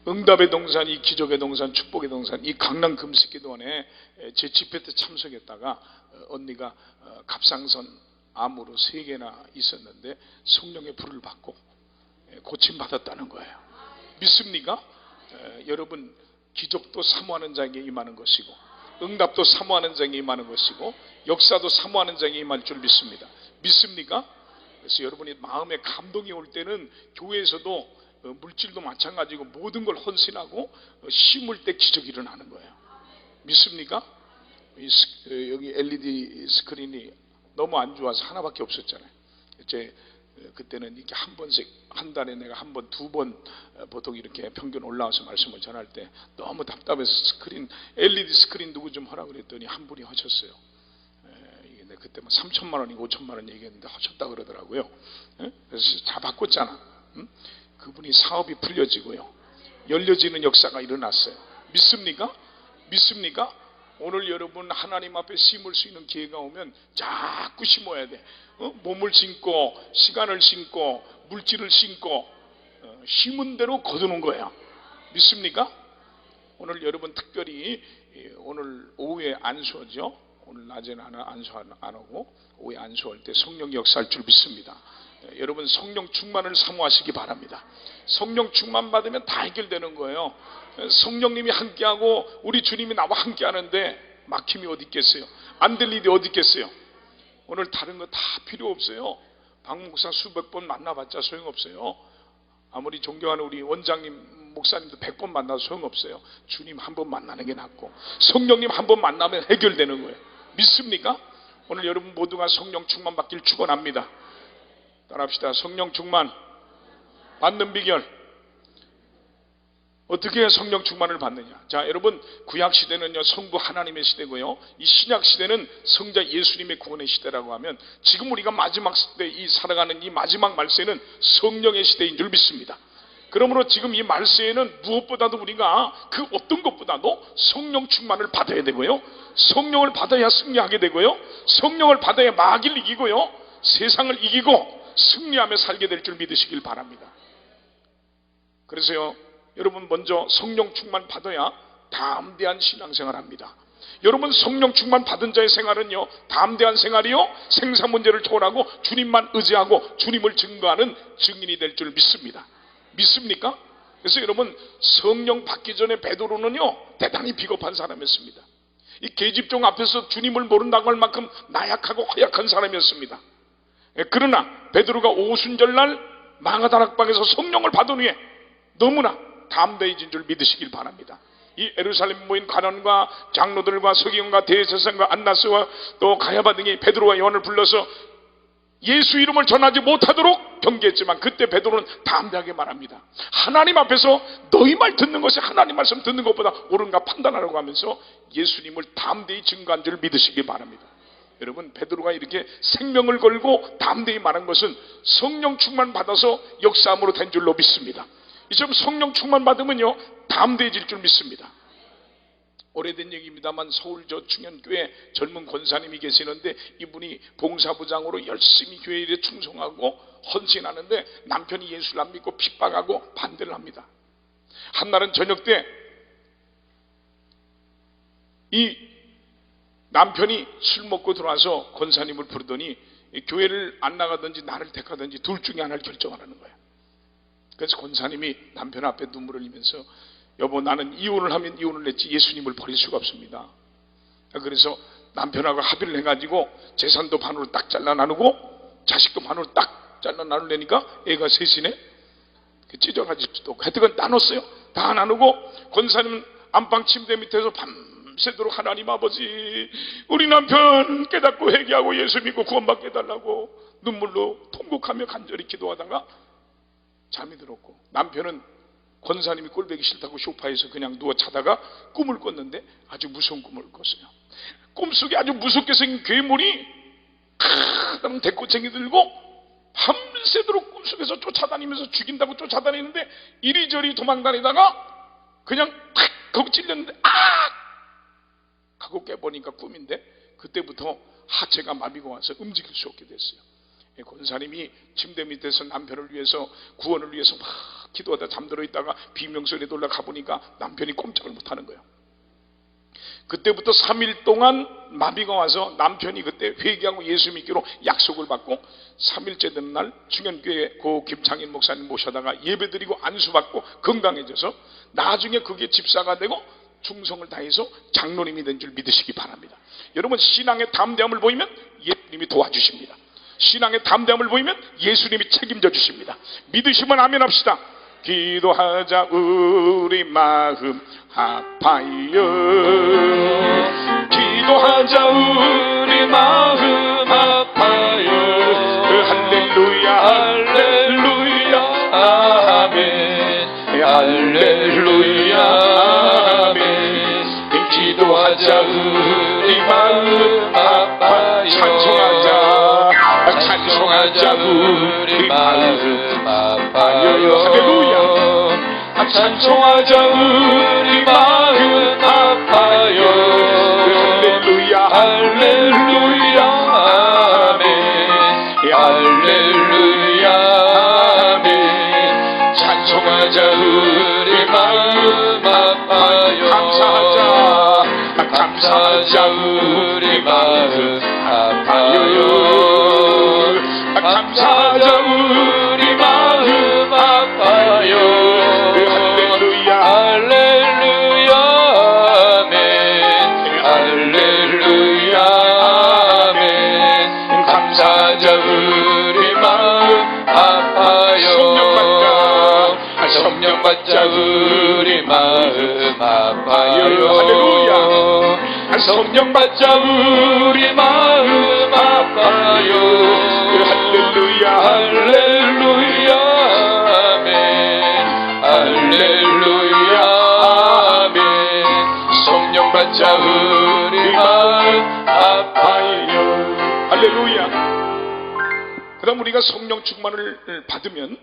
응답의 동산, 기적의 동산, 축복의 동산, 이 강남 금식기도원에 제 집회 때 참석했다가 언니가 갑상선 암으로 3개나 있었는데 성령의 불을 받고 고침받았다는 거예요. 믿습니까? 여러분, 기적도 사모하는 자에게 임하는 것이고, 응답도 사모하는 자에게 임하는 것이고, 역사도 사모하는 자에게 임할 줄 믿습니다. 믿습니까? 그래서 여러분이 마음에 감동이 올 때는 교회에서도 물질도 마찬가지고 모든 걸 헌신하고 심을 때 기적이 일어나는 거예요. 믿습니까? 여기 LED 스크린이 너무 안 좋아서 하나밖에 없었잖아요. 그때는 이렇게 한 번씩, 한 달에 내가 한 번, 2번 보통 이렇게 평균 올라와서 말씀을 전할 때 너무 답답해서 LED 스크린 누구 좀 하라고 그랬더니 한 분이 하셨어요. 그때 뭐 3천만 원이고 5천만 원 얘기했는데 하셨다 그러더라고요. 그래서 다 바꿨잖아. 그분이 사업이 풀려지고요, 열려지는 역사가 일어났어요. 믿습니까? 믿습니까? 오늘 여러분 하나님 앞에 심을 수 있는 기회가 오면 자꾸 심어야 돼. 몸을 심고 시간을 심고 물질을 심고 심은 대로 거두는 거예요. 믿습니까? 오늘 여러분 특별히 오늘 오후에 안수하죠. 오늘 낮에는 안수 안 하고 오후에 안수할 때 성령 역사할 줄 믿습니다. 여러분 성령 충만을 사모하시기 바랍니다. 성령 충만 받으면 다 해결되는 거예요. 성령님이 함께하고 우리 주님이 나와 함께하는데 막힘이 어디 있겠어요? 안 될 일이 어디 있겠어요? 오늘 다른 거 다 필요 없어요. 박 목사 수백 번 만나봤자 소용없어요. 아무리 존경하는 우리 원장님 목사님도 100번 만나도 소용없어요. 주님 한 번 만나는 게 낫고 성령님 한 번 만나면 해결되는 거예요. 믿습니까? 오늘 여러분 모두가 성령 충만 받길 축원합니다. 따라합시다. 성령 충만 받는 비결. 어떻게 해야 성령 충만을 받느냐? 자, 여러분, 구약 시대는요 성부 하나님의 시대고요, 이 신약 시대는 성자 예수님의 구원의 시대라고 하면, 지금 우리가 마지막 시대 이 살아가는 이 마지막 말세는 성령의 시대인 줄 믿습니다. 그러므로 지금 이 말세에는 무엇보다도 우리가 그 어떤 것보다도 성령 충만을 받아야 되고요, 성령을 받아야 승리하게 되고요, 성령을 받아야 마귀를 이기고요, 세상을 이기고 승리하며 살게 될 줄 믿으시길 바랍니다. 그래서요, 여러분 먼저 성령 충만 받아야 담대한 신앙생활 합니다. 여러분 성령 충만 받은 자의 생활은요, 담대한 생활이요, 생사 문제를 초월하고 주님만 의지하고 주님을 증거하는 증인이 될 줄 믿습니다. 믿습니까? 그래서 여러분 성령 받기 전에 베드로는요 대단히 비겁한 사람이었습니다. 이 계집종 앞에서 주님을 모른다고 할 만큼 나약하고 허약한 사람이었습니다. 그러나 베드로가 오순절날 망하다락방에서 성령을 받은 후에 너무나 담대해진 줄 믿으시길 바랍니다. 이 예루살렘 모인 관원과 장로들과 서기관과 대제사장과 안나스와 또 가야바 등이 베드로와 요한을 불러서 예수 이름을 전하지 못하도록 경계했지만, 그때 베드로는 담대하게 말합니다. 하나님 앞에서 너희 말 듣는 것이 하나님 말씀 듣는 것보다 옳은가 판단하라고 하면서 예수님을 담대히 증거한 줄 믿으시기 바랍니다. 여러분, 베드로가 이렇게 생명을 걸고 담대히 말한 것은 성령 충만 받아서 역사함으로 된 줄로 믿습니다. 이처럼 성령 충만 받으면요 담대해질 줄 믿습니다. 오래된 얘기입니다만 서울 저 충현교회 젊은 권사님이 계시는데, 이분이 봉사부장으로 열심히 교회 일에 충성하고 헌신하는데 남편이 예수를 안 믿고 핍박하고 반대를 합니다. 한날은 저녁 때 이 남편이 술 먹고 들어와서 권사님을 부르더니 교회를 안 나가든지 나를 택하든지 둘 중에 하나를 결정하라는 거예요. 그래서 권사님이 남편 앞에 눈물을 흘리면서, 여보, 나는 이혼을 하면 이혼을 했지 예수님을 버릴 수가 없습니다. 그래서 남편하고 합의를 해가지고 재산도 반으로 딱 잘라 나누고 자식도 반으로 딱 잘라 나누려니까 애가 셋이네. 찢어가지고 또 하여튼 나눴어요. 다 나누고 권사님 안방 침대 밑에서 밤새도록 하나님 아버지, 우리 남편 깨닫고 회개하고 예수 믿고 구원받게 해달라고 눈물로 통곡하며 간절히 기도하다가 잠이 들었고, 남편은 권사님이 꼴보기 싫다고 소파에서 그냥 누워 자다가 꿈을 꿨는데 아주 무서운 꿈을 꿨어요. 꿈속에 아주 무섭게 생긴 괴물이 크다는 대꼬챙이 들고 밤새도록 꿈속에서 쫓아다니면서 죽인다고 쫓아다니는데, 이리저리 도망다니다가 그냥 탁 하고 찔렸는데 아! 하고 깨보니까 꿈인데, 그때부터 하체가 마비가 와서 움직일 수 없게 됐어요. 권사님이 침대 밑에서 남편을 위해서 구원을 위해서 막 기도하다 잠들어 있다가 비명소리에 놀라 가보니까 남편이 꼼짝을 못하는 거예요. 그때부터 3일 동안 마비가 와서 남편이 그때 회개하고 예수 믿기로 약속을 받고 3일째 되는 날 중현교회 고 김창인 목사님 모셔다가 예배드리고 안수받고 건강해져서 나중에 그게 집사가 되고 충성을 다해서 장로님이 된 줄 믿으시기 바랍니다. 여러분, 신앙의 담대함을 보이면 예수님이 도와주십니다. 신앙의 담대함을 보이면 예수님이 책임져 주십니다. 믿으시면 아멘 합시다. 기도하자 우리 마음 아파요. 기도하자 우리 마음 아파요. 할렐루야 할렐루야 아멘. 할렐루야 아멘. 기도하자 우리 마음 아파요. 찬송하자 우리 마음 아파요. 할렐루야. 찬송하자 우리 마음 아파요. 할렐루야 할렐루야 아멘. 할렐루야 아멘. 찬송하자 우리 마음 아파요. 감사하자 우리 마음 아파요. 감사하자 우리 마음 아파요. 할렐루야 할렐루야 아멘. 할렐루야 아멘. 감사하자 우리 마음 아파요. 성령 받자 우리 마음 아파요. 할렐루야. 성령 받자 우리 마음 아파요. 할렐루야 할렐루야 아멘. 할렐루야 아멘. 성령 받자 우리 마음 아파요. 할렐루야. 그 다음 우리가 성령 충만을 받으면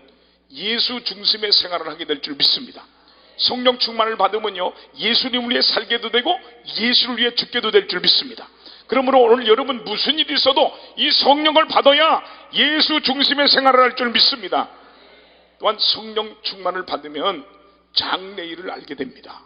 예수 중심의 생활을 하게 될 줄 믿습니다. 성령 충만을 받으면요, 예수님을 위해 살게도 되고 예수를 위해 죽게도 될 줄 믿습니다. 그러므로 오늘 여러분 무슨 일이 있어도 이 성령을 받아야 예수 중심의 생활을 할 줄 믿습니다. 또한 성령 충만을 받으면 장래일을 알게 됩니다.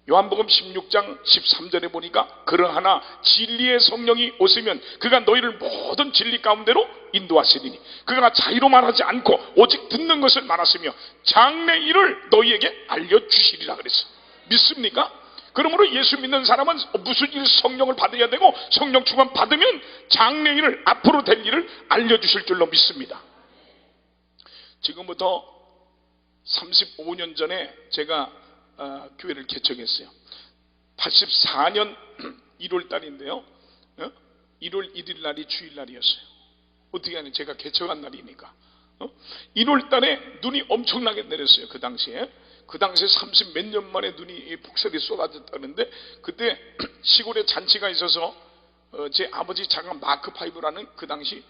요한복음 16장 13절에 보니까 그러하나 진리의 성령이 오시면 그가 너희를 모든 진리 가운데로 인도하시리니 그가 자유로 말하지 않고 오직 듣는 것을 말하시며 장래일을 너희에게 알려주시리라 그랬어요. 믿습니까? 그러므로 예수 믿는 사람은 무슨 일 성령을 받아야 되고 성령 충만 받으면 장래일을, 앞으로 될 일을 알려주실 줄로 믿습니다. 지금부터 35년 전에 제가 교회를 개척했어요. 84년 1월 달인데요. 1월 1일 날이 주일날이었어요. 어떻게 하냐, 제가 개척한 날이니까. 1월 달에 눈이 엄청나게 내렸어요. 그 당시에 30 몇 년 만에 눈이 폭설이 쏟아졌다는데, 그때 시골에 잔치가 있어서 제 아버지 차가 마크 5라는 그 당시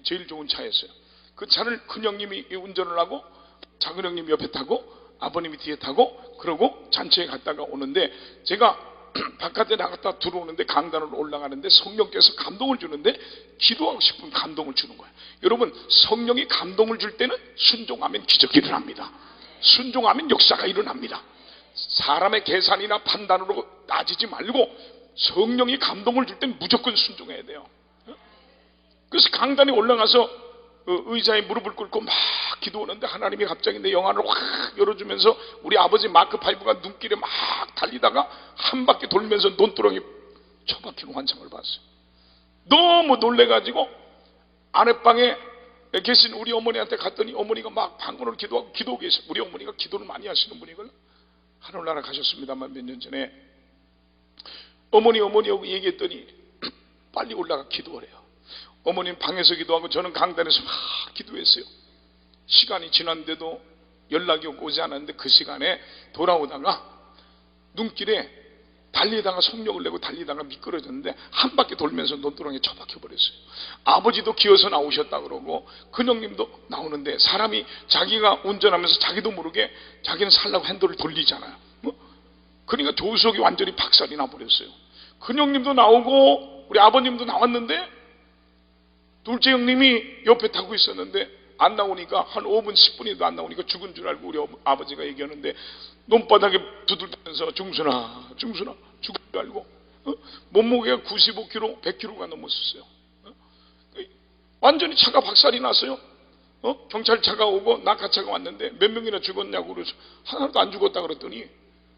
제일 좋은 차였어요. 그 차를 큰형님이 운전을 하고 작은형님 옆에 타고 아버님이 뒤에 타고 그러고 잔치에 갔다가 오는데, 제가 바깥에 나갔다 들어오는데 강단으로 올라가는데 성령께서 감동을 주는데 기도하고 싶은 감동을 주는 거예요. 여러분, 성령이 감동을 줄 때는 순종하면 기적이 일어납니다. 순종하면 역사가 일어납니다. 사람의 계산이나 판단으로 따지지 말고 성령이 감동을 줄 때는 무조건 순종해야 돼요. 그래서 강단에 올라가서 의자에 무릎을 꿇고 막 기도하는데 하나님이 갑자기 내 영안을 확 열어주면서 우리 아버지 마크 5가 눈길에 막 달리다가 한 바퀴 돌면서 논두렁이 처박히는 환상을 봤어요. 너무 놀래가지고 아랫방에 계신 우리 어머니한테 갔더니 어머니가 막 방언으로 기도하고 계세요. 우리 어머니가 기도를 많이 하시는 분이거든요. 하늘나라 가셨습니다만 몇 년 전에 어머니하고 얘기했더니 빨리 올라가 기도하래요. 어머니는 방에서 기도하고 저는 강단에서 막 기도했어요. 시간이 지났는데도 연락이 오지 않았는데 그 시간에 돌아오다가 눈길에 달리다가 속력을 내고 달리다가 미끄러졌는데 한 바퀴 돌면서 논두렁에 처박혀 버렸어요. 아버지도 기어서 나오셨다 그러고 큰형님도 나오는데, 사람이 자기가 운전하면서 자기도 모르게 자기는 살라고 핸들을 돌리잖아요. 그러니까 조수석이 완전히 박살이 나버렸어요. 큰형님도 나오고 우리 아버님도 나왔는데 둘째 형님이 옆에 타고 있었는데 안 나오니까 한 5분 10분이도 안 나오니까 죽은 줄 알고 우리 아버지가 얘기하는데 논바닥에 두들기면서 중순아 죽은 줄 알고 몸무게가 95kg 100kg가 넘었었어요. 완전히 차가 박살이 났어요. 경찰차가 오고 낙하차가 왔는데 몇 명이나 죽었냐고 그래서 하나도 안 죽었다 그랬더니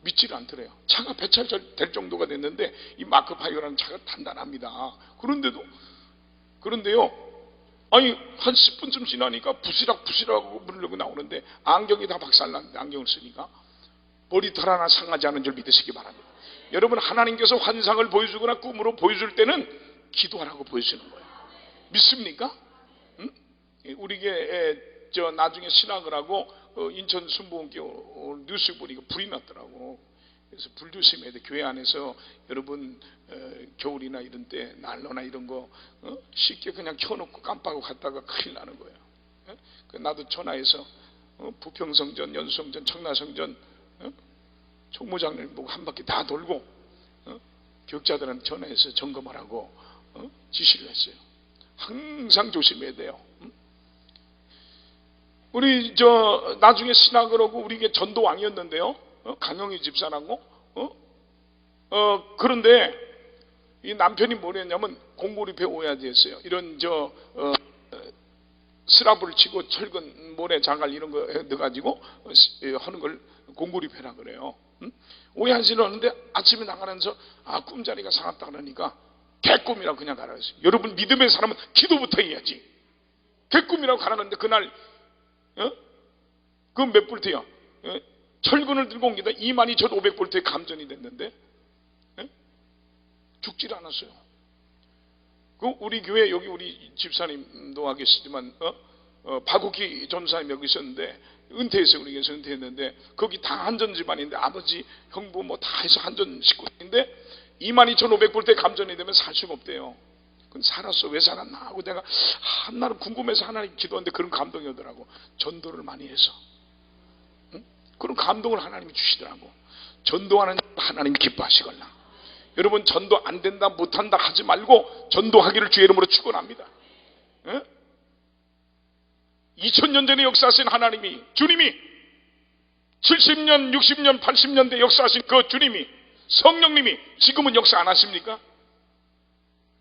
믿지를 않더래요. 차가 배찰될 정도가 됐는데 이 마크 파이어라는 차가 단단합니다. 그런데요, 아니 한 10분쯤 지나니까 부시락하고 물려고 나오는데 안경이 다 박살났는데 안경을 쓰니까 머리털 하나 상하지 않은 줄 믿으시기 바랍니다. 여러분, 하나님께서 환상을 보여주거나 꿈으로 보여줄 때는 기도하라고 보여주는 거예요. 믿습니까? 응? 우리게 나중에 신학을 하고 인천 순복음교회 뉴스 보니까 불이 났더라고. 그래서 불 조심해야 돼. 교회 안에서 여러분 겨울이나 이런 때 난로나 이런 거 쉽게 그냥 켜놓고 깜빡하고 갔다가 큰일 나는 거예요. 나도 전화해서 부평성전, 연수성전, 청라성전 총무장을 보고 한 바퀴 다 돌고 교육자들한테 전화해서 점검하라고 지시를 했어요. 항상 조심해야 돼요. 우리 나중에 신학을 하고 우리 전도왕이었는데요. 강영희 집사라고. 그런데 이 남편이 뭘 했냐면 공고리패 오야지였어요. 이런 스라브를 치고 철근 모래 장갈 이런 거 넣어가지고 하는 걸 공고리패라 그래요. 오야지를 하는데 아침에 나가면서 꿈자리가 상했다 그러니까 개꿈이라고 그냥 가라 그랬어요. 여러분, 믿음의 사람은 기도부터 해야지. 개꿈이라고 가라는데 그날 그 몇 볼트요? 철근을 들고 온 게다 22,500볼트의 감전이 됐는데 죽질 않았어요. 우리 교회 여기 우리 집사님도 와 계시지만 박욱희 전사님 여기 있었는데 은퇴했어요. 우리 교회에서 은퇴했는데 거기 다 한전 집안인데 아버지 형부 뭐 다 해서 한전 식구인데 22,500볼트의 감전이 되면 살 수가 없대요. 그건 살았어. 왜 살았나 하고 내가 한날은 궁금해서 하나님 기도하는데 그런 감동이 오더라고. 전도를 많이 해서 그런 감동을 하나님이 주시더라고. 전도하는 하나님이 기뻐하시걸라. 여러분, 전도 안 된다 못한다 하지 말고 전도하기를 주의 이름으로 축원합니다. 2000년 전에 역사하신 하나님이, 주님이 70년 60년 80년대 역사하신 그 주님이, 성령님이 지금은 역사 안 하십니까?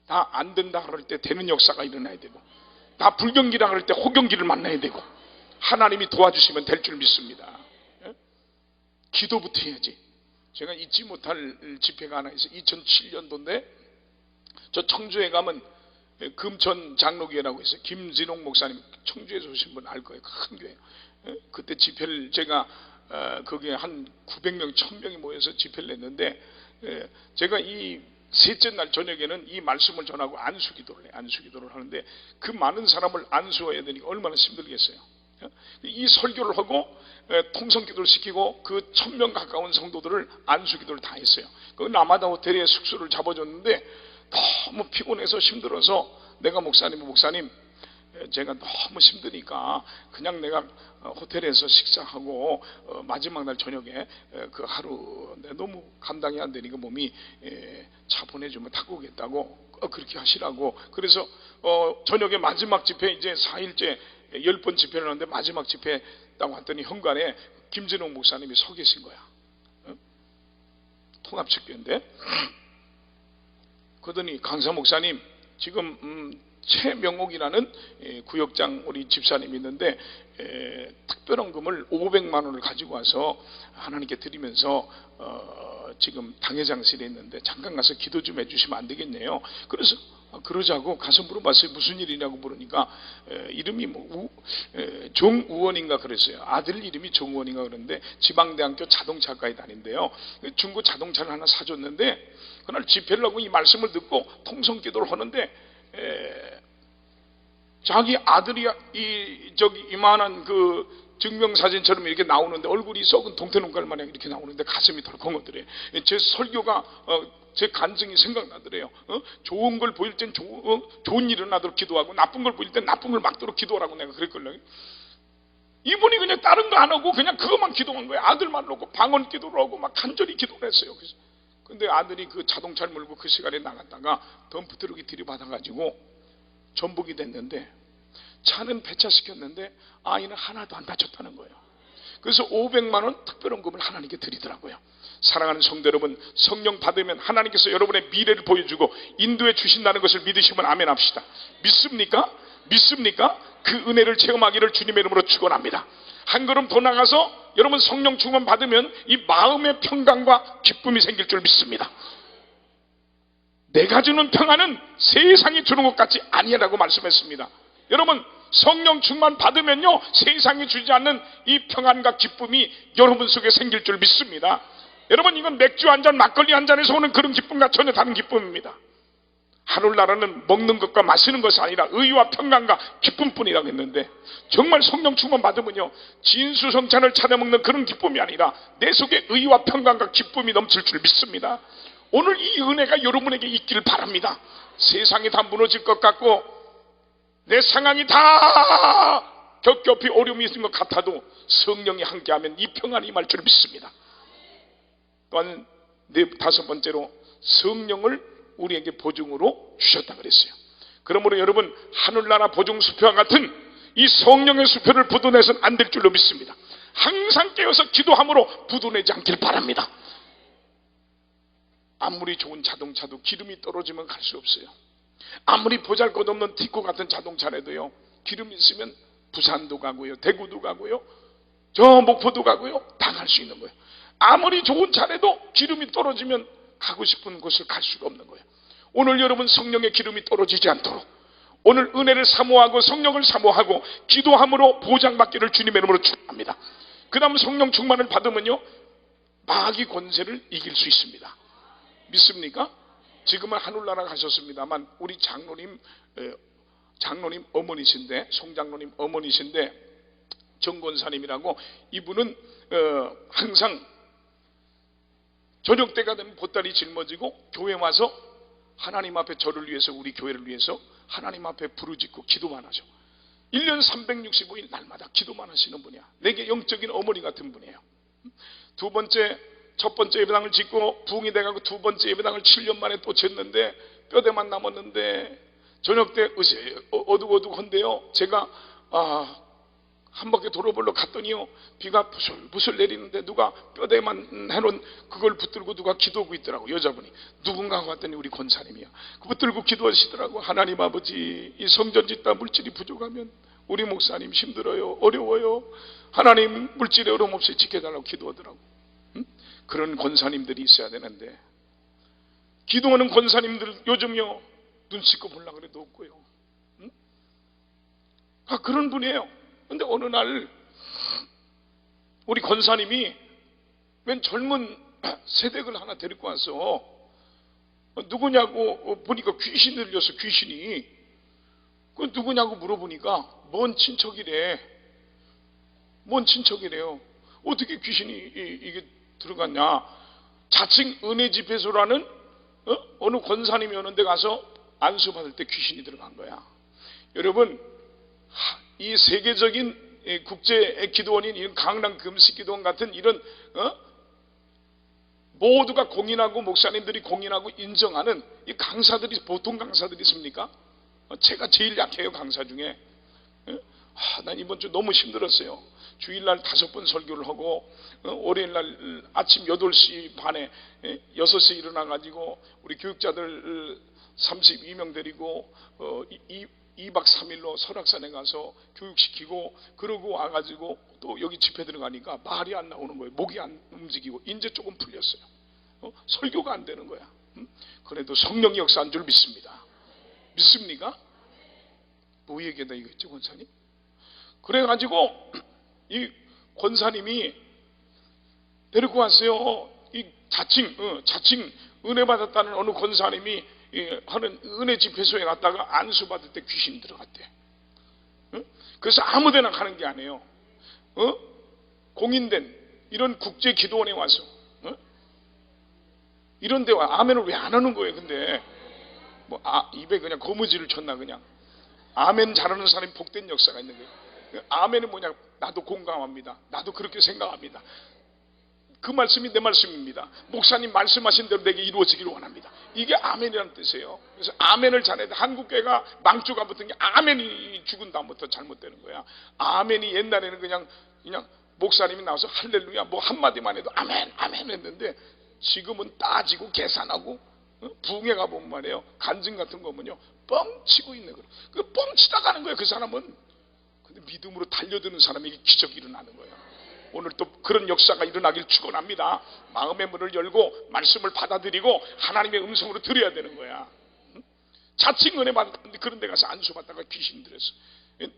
다 안 된다 그럴 때 되는 역사가 일어나야 되고, 다 불경기라 그럴 때 호경기를 만나야 되고, 하나님이 도와주시면 될 줄 믿습니다. 기도부터 해야지. 제가 잊지 못할 집회가 하나 있어요. 2007년도인데 저 청주에 가면 금천 장로교회라고 있어요. 김진홍 목사님, 청주에서 오신 분 알 거예요. 큰 교회. 그때 집회를 제가 거기에 한 900명 1000명이 모여서 집회를 냈는데 제가 이 셋째 날 저녁에는 이 말씀을 전하고 안수기도를 해요. 안수기도를 하는데 그 많은 사람을 안수해야 되니까 얼마나 힘들겠어요. 이 설교를 하고 통성기도를 시키고 그 1000명 가까운 성도들을 안수기도를 다 했어요. 그 라마다 호텔에 숙소를 잡아줬는데 너무 피곤해서 힘들어서 내가 목사님 제가 너무 힘드니까 그냥 내가 호텔에서 식사하고 마지막 날 저녁에 그 하루 너무 감당이 안 되니까 몸이 차 보내주면 타고 오겠다고 그렇게 하시라고. 그래서 저녁에 마지막 집회 이제 4일째 10번 집회를 하는데 마지막 집회 딱 왔더니 현관에 김진홍 목사님이 서 계신 거야. 통합측교인데. 그러더니 강사 목사님, 지금 최명옥이라는 구역장 우리 집사님이 있는데 특별한 금을 500만 원을 가지고 와서 하나님께 드리면서 지금 당회장실에 있는데 잠깐 가서 기도 좀 해주시면 안 되겠네요. 그래서 그러자고 가서 물어봤어요. 무슨 일이냐고 물으니까 이름이 정우원인가 그랬어요. 아들 이름이 정우원인가 그러는데 지방대학교 자동차과에 다닌대요. 중고 자동차를 하나 사줬는데 그날 집회를 하고 이 말씀을 듣고 통성기도를 하는데 자기 아들이 이만한 그 증명사진처럼 이렇게 나오는데 얼굴이 썩은 동태농갈 마냥 이렇게 나오는데 가슴이 덜컹하더래. 제 설교가 제 간증이 생각나더래요. 좋은 걸 보일 땐 좋은 일을 하도록 기도하고 나쁜 걸 보일 땐 나쁜 걸 막도록 기도하라고 내가 그랬걸요. 이분이 그냥 다른 거 안 하고 그냥 그것만 기도한 거예요. 아들만 놓고 방언 기도를 하고 막 간절히 기도를 했어요. 근데 아들이 그 자동차를 몰고 그 시간에 나갔다가 덤프트럭이 들이받아가지고 전복이 됐는데 차는 배차시켰는데 아이는 하나도 안 다쳤다는 거예요. 그래서 500만 원 특별원금을 하나님께 드리더라고요. 사랑하는 성도 여러분, 성령 받으면 하나님께서 여러분의 미래를 보여주고 인도해 주신다는 것을 믿으시면 아멘 합시다. 믿습니까? 믿습니까? 그 은혜를 체험하기를 주님의 이름으로 축원합니다. 한 걸음 더 나가서 여러분 성령 충만 받으면 이 마음의 평강과 기쁨이 생길 줄 믿습니다. 내가 주는 평안은 세상이 주는 것 같지 아니라고 말씀했습니다. 여러분 성령 충만 받으면요, 세상이 주지 않는 이 평안과 기쁨이 여러분 속에 생길 줄 믿습니다. 여러분, 이건 맥주 한 잔, 막걸리 한 잔에서 오는 그런 기쁨과 전혀 다른 기쁨입니다. 하늘나라는 먹는 것과 마시는 것이 아니라 의와 평강과 기쁨뿐이라고 했는데, 정말 성령 충만 받으면요, 진수성찬을 차려 먹는 그런 기쁨이 아니라 내 속에 의와 평강과 기쁨이 넘칠 줄 믿습니다. 오늘 이 은혜가 여러분에게 있기를 바랍니다. 세상이 다 무너질 것 같고 내 상황이 다 겹겹이 어려움이 있는 것 같아도 성령이 함께하면 이 평안이 임할 줄 믿습니다. 또한 다섯 번째로 성령을 우리에게 보증으로 주셨다 그랬어요. 그러므로 여러분, 하늘나라 보증 수표와 같은 이 성령의 수표를 부도내서는 안 될 줄로 믿습니다. 항상 깨어서 기도함으로 부도내지 않길 바랍니다. 아무리 좋은 자동차도 기름이 떨어지면 갈 수 없어요. 아무리 보잘것없는 티코 같은 자동차라도요, 기름이 있으면 부산도 가고요, 대구도 가고요, 저 목포도 가고요, 다 갈 수 있는 거예요. 아무리 좋은 차라도 기름이 떨어지면 가고 싶은 곳을 갈 수가 없는 거예요. 오늘 여러분 성령의 기름이 떨어지지 않도록 오늘 은혜를 사모하고 성령을 사모하고 기도함으로 보장받기를 주님의 이름으로 축원합니다. 그 다음 성령 충만을 받으면요, 마귀 권세를 이길 수 있습니다. 믿습니까? 지금은 하늘나라 가셨습니다만 우리 장로님 어머니신데, 송장로님 어머니신데 정권사님이라고, 이분은 항상 저녁 때가 되면 보따리 짊어지고 교회 와서 하나님 앞에 저를 위해서, 우리 교회를 위해서 하나님 앞에 부르짖고 기도만 하죠. 1년 365일 날마다 기도만 하시는 분이야. 내게 영적인 어머니 같은 분이에요. 첫 번째 예배당을 짓고 부흥이 돼가고 두 번째 예배당을 7년 만에 또 짓는데 뼈대만 남았는데 저녁 때 어둑어둑한데요, 제가 한 바퀴 돌아보러 갔더니요, 비가 부슬부슬 내리는데 누가 뼈대만 해놓은 그걸 붙들고 누가 기도하고 있더라고. 여자분이 누군가 왔더니 우리 권사님이야. 그 붙들고 기도하시더라고. 하나님 아버지, 이 성전 짓다 물질이 부족하면 우리 목사님 힘들어요, 어려워요. 하나님 물질에 어려움 없이 지켜달라고 기도하더라고. 그런 권사님들이 있어야 되는데, 기도하는 권사님들 요즘요 눈 씻고 보려고 그래도 없고요. 그런 분이에요. 근데 어느 날 우리 권사님이 웬 젊은 세댁을 하나 데리고 와서 누구냐고 보니까 귀신 들려서, 귀신이 그 누구냐고 물어보니까 먼 친척이래요. 어떻게 귀신이 이게 들어갔냐? 자칭 은혜 집회소라는 어느 권사님이 오는 데 가서 안수 받을 때 귀신이 들어간 거야. 여러분, 이 세계적인 국제 기도원인 이런 강남 금식기도원 같은 이런 모두가 공인하고 목사님들이 공인하고 인정하는 이 강사들이 보통 강사들이 있습니까? 제가 제일 약해요, 강사 중에. 난 이번 주 너무 힘들었어요. 주일날 5번 설교를 하고 월요일날 아침 8시 반에 6시에 일어나가지고 우리 교육자들 32명 데리고 2박 3일로 설악산에 가서 교육시키고, 그러고 와가지고 또 여기 집회 들어가니까 말이 안 나오는 거예요. 목이 안 움직이고 이제 조금 풀렸어요. 설교가 안 되는 거야. 그래도 성령의 역사한 줄 믿습니다. 믿습니까? 뭐 얘기하다 이거였지, 권사님? 그래가지고 이 권사님이 데리고 왔어요. 이 자칭 은혜 받았다는 어느 권사님이 하는 은혜 집회소에 갔다가 안수 받을 때 귀신이 들어갔대. 그래서 아무데나 가는 게 아니에요. 공인된 이런 국제 기도원에 와서 이런 데 와 아멘을 왜 안 하는 거예요? 근데 입에 그냥 거무지를 쳤나 그냥. 아멘 잘하는 사람이 복된 역사가 있는 거예요. 아멘은 뭐냐? 나도 공감합니다. 나도 그렇게 생각합니다. 그 말씀이 내 말씀입니다. 목사님 말씀하신 대로 내게 이루어지기를 원합니다. 이게 아멘이라는 뜻이에요. 그래서 아멘을 잘해야 돼. 한국교회가 망조가 붙은 게 아멘이 죽은 다음부터 잘못되는 거야. 아멘이 옛날에는 그냥 목사님이 나와서 할렐루야 뭐 한마디만 해도 아멘 아멘 했는데, 지금은 따지고 계산하고 부흥회 가보면 말이에요, 간증 같은 거면요 뻥치고 있는 거예요. 그 뻥치다 가는 거예요 그 사람은. 근데 믿음으로 달려드는 사람에게 기적이 일어나는 거예요. 오늘 또 그런 역사가 일어나길 축원합니다. 마음의 문을 열고 말씀을 받아들이고 하나님의 음성으로 들어야 되는 거야. 자칭 은혜 받았는데 그런 데 가서 안수 받다가 귀신 들었어.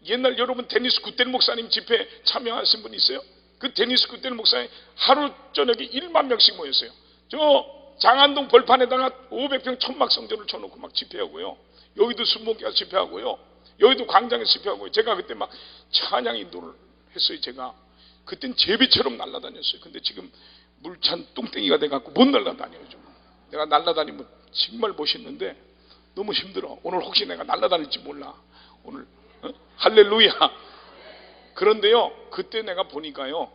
옛날 여러분 데니스 굿델 목사님 집회 참여하신 분 있어요? 그 데니스 굿델 목사님 하루 저녁에 1만 명씩 모였어요. 저 장안동 벌판에다가 500평 천막 성전을 쳐놓고 막 집회하고요, 여기도 순복기가 집회하고요, 여기도 광장에서 집회하고요. 제가 그때 막 찬양 인도를 했어요. 제가 그땐 제비처럼 날아다녔어요. 근데 지금 물찬 똥땡이가 돼갖고 못 날아다녀요. 좀. 내가 날아다니면 정말 멋있는데 너무 힘들어. 오늘 혹시 내가 날아다닐지 몰라. 오늘 할렐루야. 그런데요, 그때 내가 보니까요,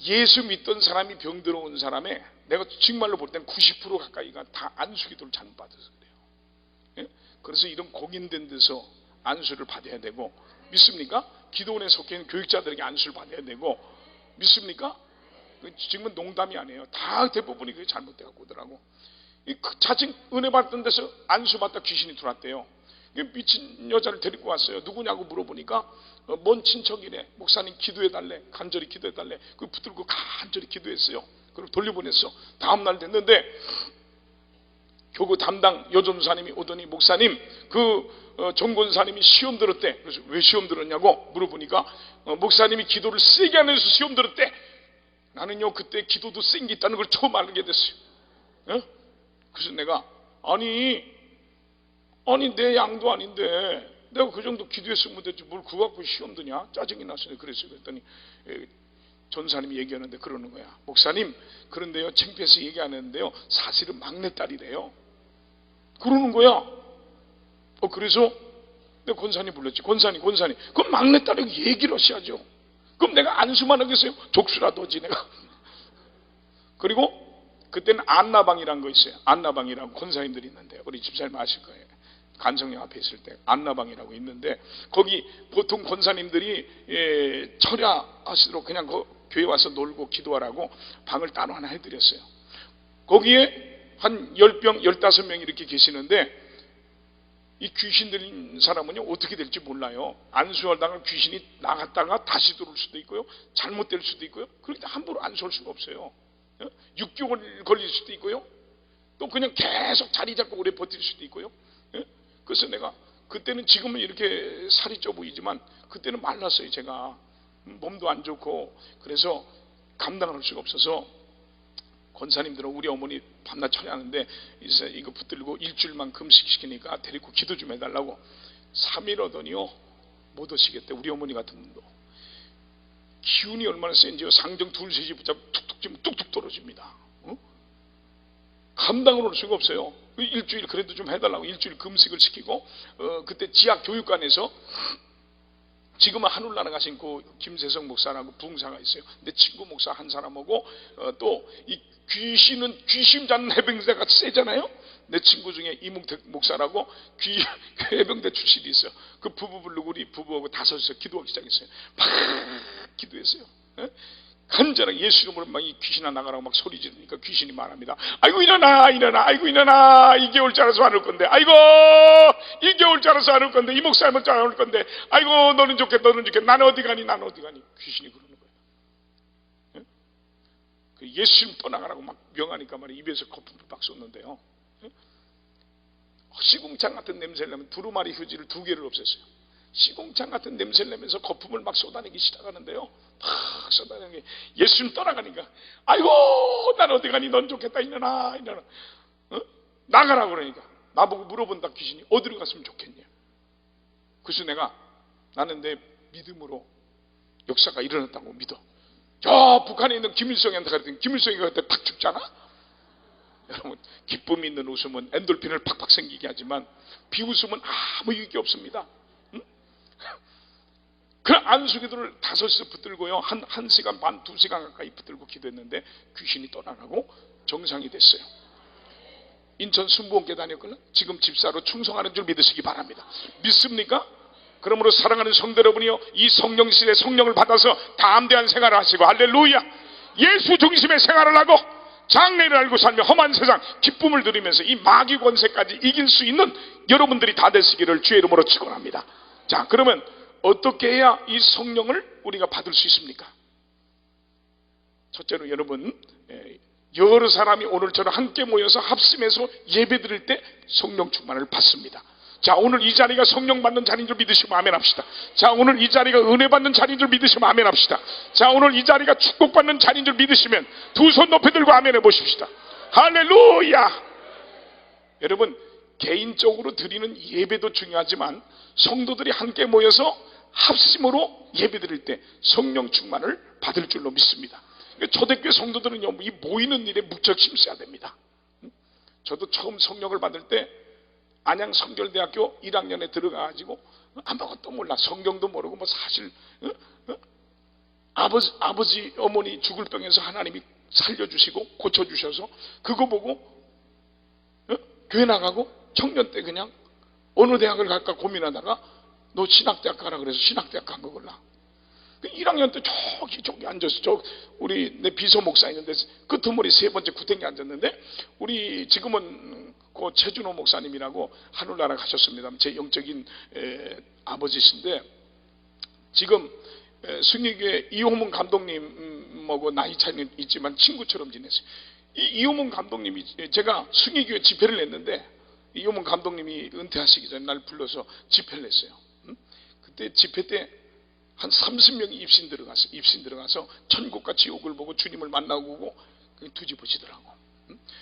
예수 믿던 사람이 병들어온 사람의 내가 정말로 볼 때는 90% 가까이가 다 안수기도를 잘못 받아서 그래요. 예? 그래서 이런 공인된 데서 안수를 받아야 되고, 믿습니까? 기도원에 속해 있는 교육자들에게 안수를 받아야 되고, 믿습니까? 지금은 농담이 아니에요. 다 대부분이 그게 잘못돼갖고 오더라고. 자칭 은혜 받던 데서 안수 받다 귀신이 들어왔대요. 미친 여자를 데리고 왔어요. 누구냐고 물어보니까 먼 친척이래. 목사님 기도해달래, 간절히 기도해달래. 그 붙들고 간절히 기도했어요. 그리고 돌려보냈어. 다음날 됐는데 교구 담당 여전사님이 오더니, 목사님 정권사님이 시험 들었대. 그래서 왜 시험 들었냐고 물어보니까 목사님이 기도를 세게 안 해서 시험 들었대. 나는요 그때 기도도 센 게 있다는 걸 처음 알게 됐어요. 그래서 내가 아니 내 양도 아닌데 내가 그 정도 기도했으면 되지 뭘 그거 갖고 시험 드냐, 짜증이 났어요. 그랬어요. 그랬더니 전사님이 얘기하는데 그러는 거야. 목사님 그런데요, 창피해서 얘기 안 했는데요, 사실은 막내딸이래요. 그러는 거야. 그래서 내가 권사님 불렀지. 권사님 그럼 막내딸이고 얘기를 하셔야죠. 그럼 내가 안수만 하겠어요? 족수라도 하지 내가. 그리고 그때는 안나방이라는 거 있어요. 안나방이라고 권사님들이 있는데 우리 집사님 아실 거예요. 간성령 앞에 있을 때 안나방이라고 있는데, 거기 보통 권사님들이 철야하시도록 그냥 그 교회 와서 놀고 기도하라고 방을 따로 하나 해드렸어요. 거기에 한 10명 15명 이렇게 계시는데, 이 귀신 들린 사람은요 어떻게 될지 몰라요. 안수하다가 귀신이 나갔다가 다시 들어올 수도 있고요, 잘못될 수도 있고요. 그렇게 함부로 안수할 수가 없어요. 6개월 걸릴 수도 있고요, 또 그냥 계속 자리 잡고 오래 버틸 수도 있고요. 그래서 내가 그때는, 지금은 이렇게 살이 쪄 보이지만 그때는 말랐어요. 제가 몸도 안 좋고 그래서 감당할 수가 없어서 권사님들은 우리 어머니 밤낮 처리하는데 이거 붙들고 일주일만 금식시키니까 데리고 기도 좀 해달라고 3일 하더니요 못 오시겠대. 우리 어머니 같은 분도 기운이 얼마나 센지요. 상정 둘 셋이 붙잡고 툭툭 치면 뚝뚝 떨어집니다. 감당을 할 수가 없어요. 일주일 그래도 좀 해달라고 일주일 금식을 시키고, 그때 지학 교육관에서 지금은 하늘나라 가신 그 김세성 목사라고 부흥사가 있어요. 근데 친구 목사 한 사람하고 또 이 귀신은 귀신 잡는 해병대가 세잖아요. 내 친구 중에 이문택 목사라고 해병대 출신이 있어요. 그 부부 부르고 우리 부부하고 다섯이서 기도하기 시작했어요. 막 기도했어요. 간절하게 예수 이름으로 막 이 귀신아 나가라고 막 소리 지르니까 귀신이 말합니다. 아이고 일어나, 아이고 일어나. 이게 올 줄 알아서 안 올 건데, 아이고 이게 올 줄 알아서 안 올 건데, 이 목사님은 잘 안 올 건데, 아이고 너는 좋겠다. 나는 어디 가니. 귀신이 그러는 거예요. 그 예수 이름 떠나가라고 막 명하니까 말이야 입에서 거품을 막 쏟는데요. 시궁창 같은 냄새를 내면 두루마리 휴지를 2개를 없앴어요. 시궁창 같은 냄새를 내면서 거품을 막 쏟아내기 시작하는데요. 막 쏟아내는 게 예수님 떠나가니까 아이고 난 어디 가니. 넌 좋겠다. 일어나. 나가라 그러니까 나보고 물어본다 귀신이. 어디로 갔으면 좋겠냐. 그래서 나는 내 믿음으로 역사가 일어났다고 믿어. 저 북한에 있는 김일성한테 가르친 김일성이가 그때 탁 죽잖아. 여러분 기쁨이 있는 웃음은 엔돌핀을 팍팍 생기게 하지만 비웃음은 아무 유익이 없습니다. 그 안수기도를 5시에 붙들고요, 한 시간 반, 2시간 가까이 붙들고 기도했는데 귀신이 떠나가고 정상이 됐어요. 인천 순복음교회 다녔거든요. 지금 집사로 충성하는 줄 믿으시기 바랍니다. 믿습니까? 그러므로 사랑하는 성도 여러분이요, 이 성령실에 성령을 받아서 담대한 생활을 하시고, 할렐루야, 예수 중심의 생활을 하고 장래를 알고 살며 험한 세상 기쁨을 누리면서 이 마귀 권세까지 이길 수 있는 여러분들이 다 되시기를 주의 이름으로 축원합니다. 자, 그러면 어떻게 해야 이 성령을 우리가 받을 수 있습니까? 첫째로 여러분, 여러 사람이 오늘처럼 함께 모여서 합심해서 예배 드릴 때 성령 충만을 받습니다. 자, 오늘 이 자리가 성령 받는 자리인 줄 믿으시면 아멘 합시다. 자, 오늘 이 자리가 은혜 받는 자리인 줄 믿으시면 아멘 합시다. 자, 오늘 이 자리가 축복받는 자리인 줄 믿으시면 두 손 높이 들고 아멘 해보십시다. 할렐루야. 여러분, 개인적으로 드리는 예배도 중요하지만 성도들이 함께 모여서 합심으로 예배 드릴 때 성령 충만을 받을 줄로 믿습니다. 초대교회 성도들은요, 이 모이는 일에 무척 힘써야 됩니다. 저도 처음 성령을 받을 때 안양 성결대학교 1학년에 들어가가지고 아무것도 몰라, 성경도 모르고 뭐 사실 아버지 어머니 죽을 병에서 하나님이 살려주시고 고쳐주셔서 그거 보고 교회 나가고 청년 때 그냥 어느 대학을 갈까 고민하다가 너 신학대학 가라 그래서 신학대학 간 거걸라. 1학년 때 저기 앉아서 우리 내 비서 목사 있는데 끄트머리 3번째 구탱이 앉았는데, 우리 지금은 그 최준호 목사님이라고 하늘나라 가셨습니다. 제 영적인 아버지신데 지금 승리교회 이호문 감독님하고 나이 차이는 있지만 친구처럼 지냈어요. 이 이호문 감독님이, 제가 승리교회 집회를 냈는데 이호문 감독님이 은퇴하시기 전에 날 불러서 집회를 냈어요. 그때 집회 때 한 30명이 입신 들어가서 천국과 지옥을 보고 주님을 만나고 오고 뒤집어지더라고.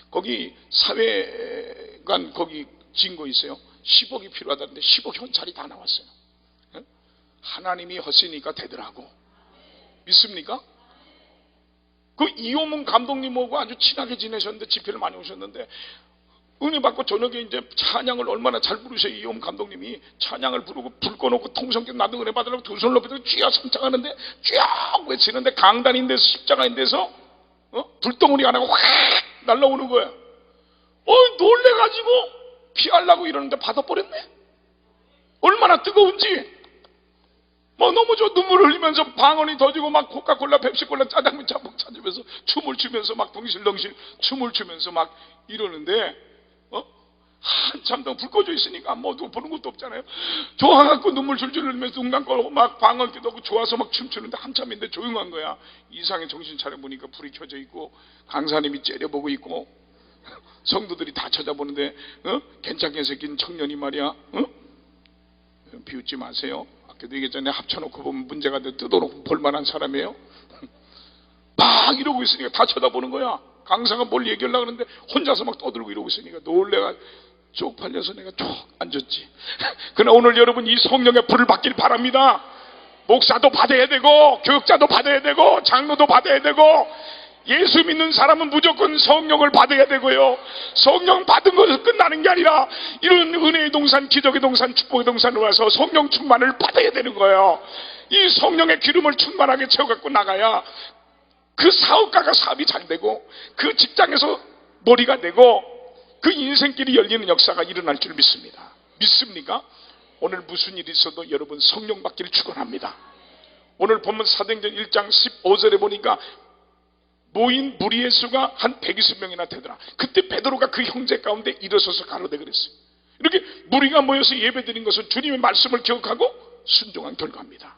거기 사회관 거기 진 거 있어요. 10억이 필요하다는데 10억 현찰이 다 나왔어요. 하나님이 허시니까 되더라고. 믿습니까? 그 이호문 감독님하고 아주 친하게 지내셨는데 집회를 많이 오셨는데 은혜 받고 저녁에 이제 찬양을 얼마나 잘 부르셔요. 이호문 감독님이 찬양을 부르고 불 꺼놓고 통성경 나도 은혜 받으라고 두 손 높이 들고 쥐어 삼창하는데 쫙 외치는데 강단인데서 십자가인데서 불덩어리가 하나가 확 날라오는 거야. 놀래가지고 피하려고 이러는데 받아버렸네. 얼마나 뜨거운지. 막 넘어져 눈물 흘리면서 방언이 터지고 막 코카콜라 펩시콜라 짜장면 짬뽕 찾으면서 춤을 추면서 막 덩실덩실 춤을 추면서 막 이러는데 한참 동안 불 꺼져 있으니까 뭐 누구 보는 것도 없잖아요. 좋아갖고 눈물 줄줄 흘리면서 눈 감고 막 방언 기도하고 좋아서 막 춤추는데 한참인데 조용한 거야. 이상하게 정신 차려 보니까 불이 켜져 있고 강사님이 째려보고 있고 성도들이 다 쳐다보는데 괜찮게 생긴 청년이 말이야, 비웃지 마세요. 아까도 얘기했잖아요. 합쳐놓고 보면 문제가 돼 뜯어놓고 볼만한 사람이에요. 막 이러고 있으니까 다 쳐다보는 거야. 강사가 뭘 얘기하려고 하는데 혼자서 막 떠들고 이러고 있으니까 놀래가 쪽팔려서 내가 쭉 앉았지. 그러나 오늘 여러분 이 성령의 불을 받길 바랍니다. 목사도 받아야 되고 교육자도 받아야 되고 장로도 받아야 되고 예수 믿는 사람은 무조건 성령을 받아야 되고요. 성령 받은 것에서 끝나는 게 아니라 이런 은혜의 동산, 기적의 동산, 축복의 동산으로 와서 성령 충만을 받아야 되는 거예요. 이 성령의 기름을 충만하게 채워갖고 나가야 그 사업가가 사업이 잘 되고 그 직장에서 머리가 되고 그 인생길이 열리는 역사가 일어날 줄 믿습니다. 믿습니까? 오늘 무슨 일이 있어도 여러분 성령 받기를 축원합니다. 오늘 본문 사도행전 1장 15절에 보니까 모인 무리의 수가 한 120명이나 되더라. 그때 베드로가 그 형제 가운데 일어서서 가로되 그랬어요. 이렇게 무리가 모여서 예배드린 것은 주님의 말씀을 기억하고 순종한 결과입니다.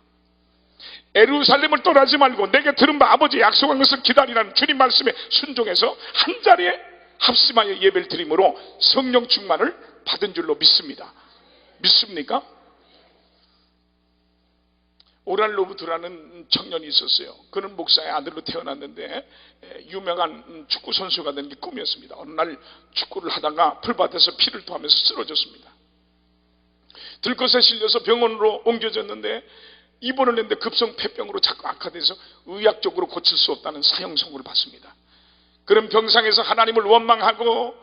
예루살렘을 떠나지 말고 내게 들은 바 아버지 약속한 것을 기다리라는 주님 말씀에 순종해서 한 자리에 합심하여 예배를 드림으로 성령 충만을 받은 줄로 믿습니다. 믿습니까? 오랄로브드라는 청년이 있었어요. 그는 목사의 아들로 태어났는데 유명한 축구 선수가 되는 게 꿈이었습니다. 어느 날 축구를 하다가 풀밭에서 피를 토하면서 쓰러졌습니다. 들것에 실려서 병원으로 옮겨졌는데 입원을 했는데 급성 폐병으로 자꾸 악화돼서 의학적으로 고칠 수 없다는 사형 선고를 받습니다. 그런 병상에서 하나님을 원망하고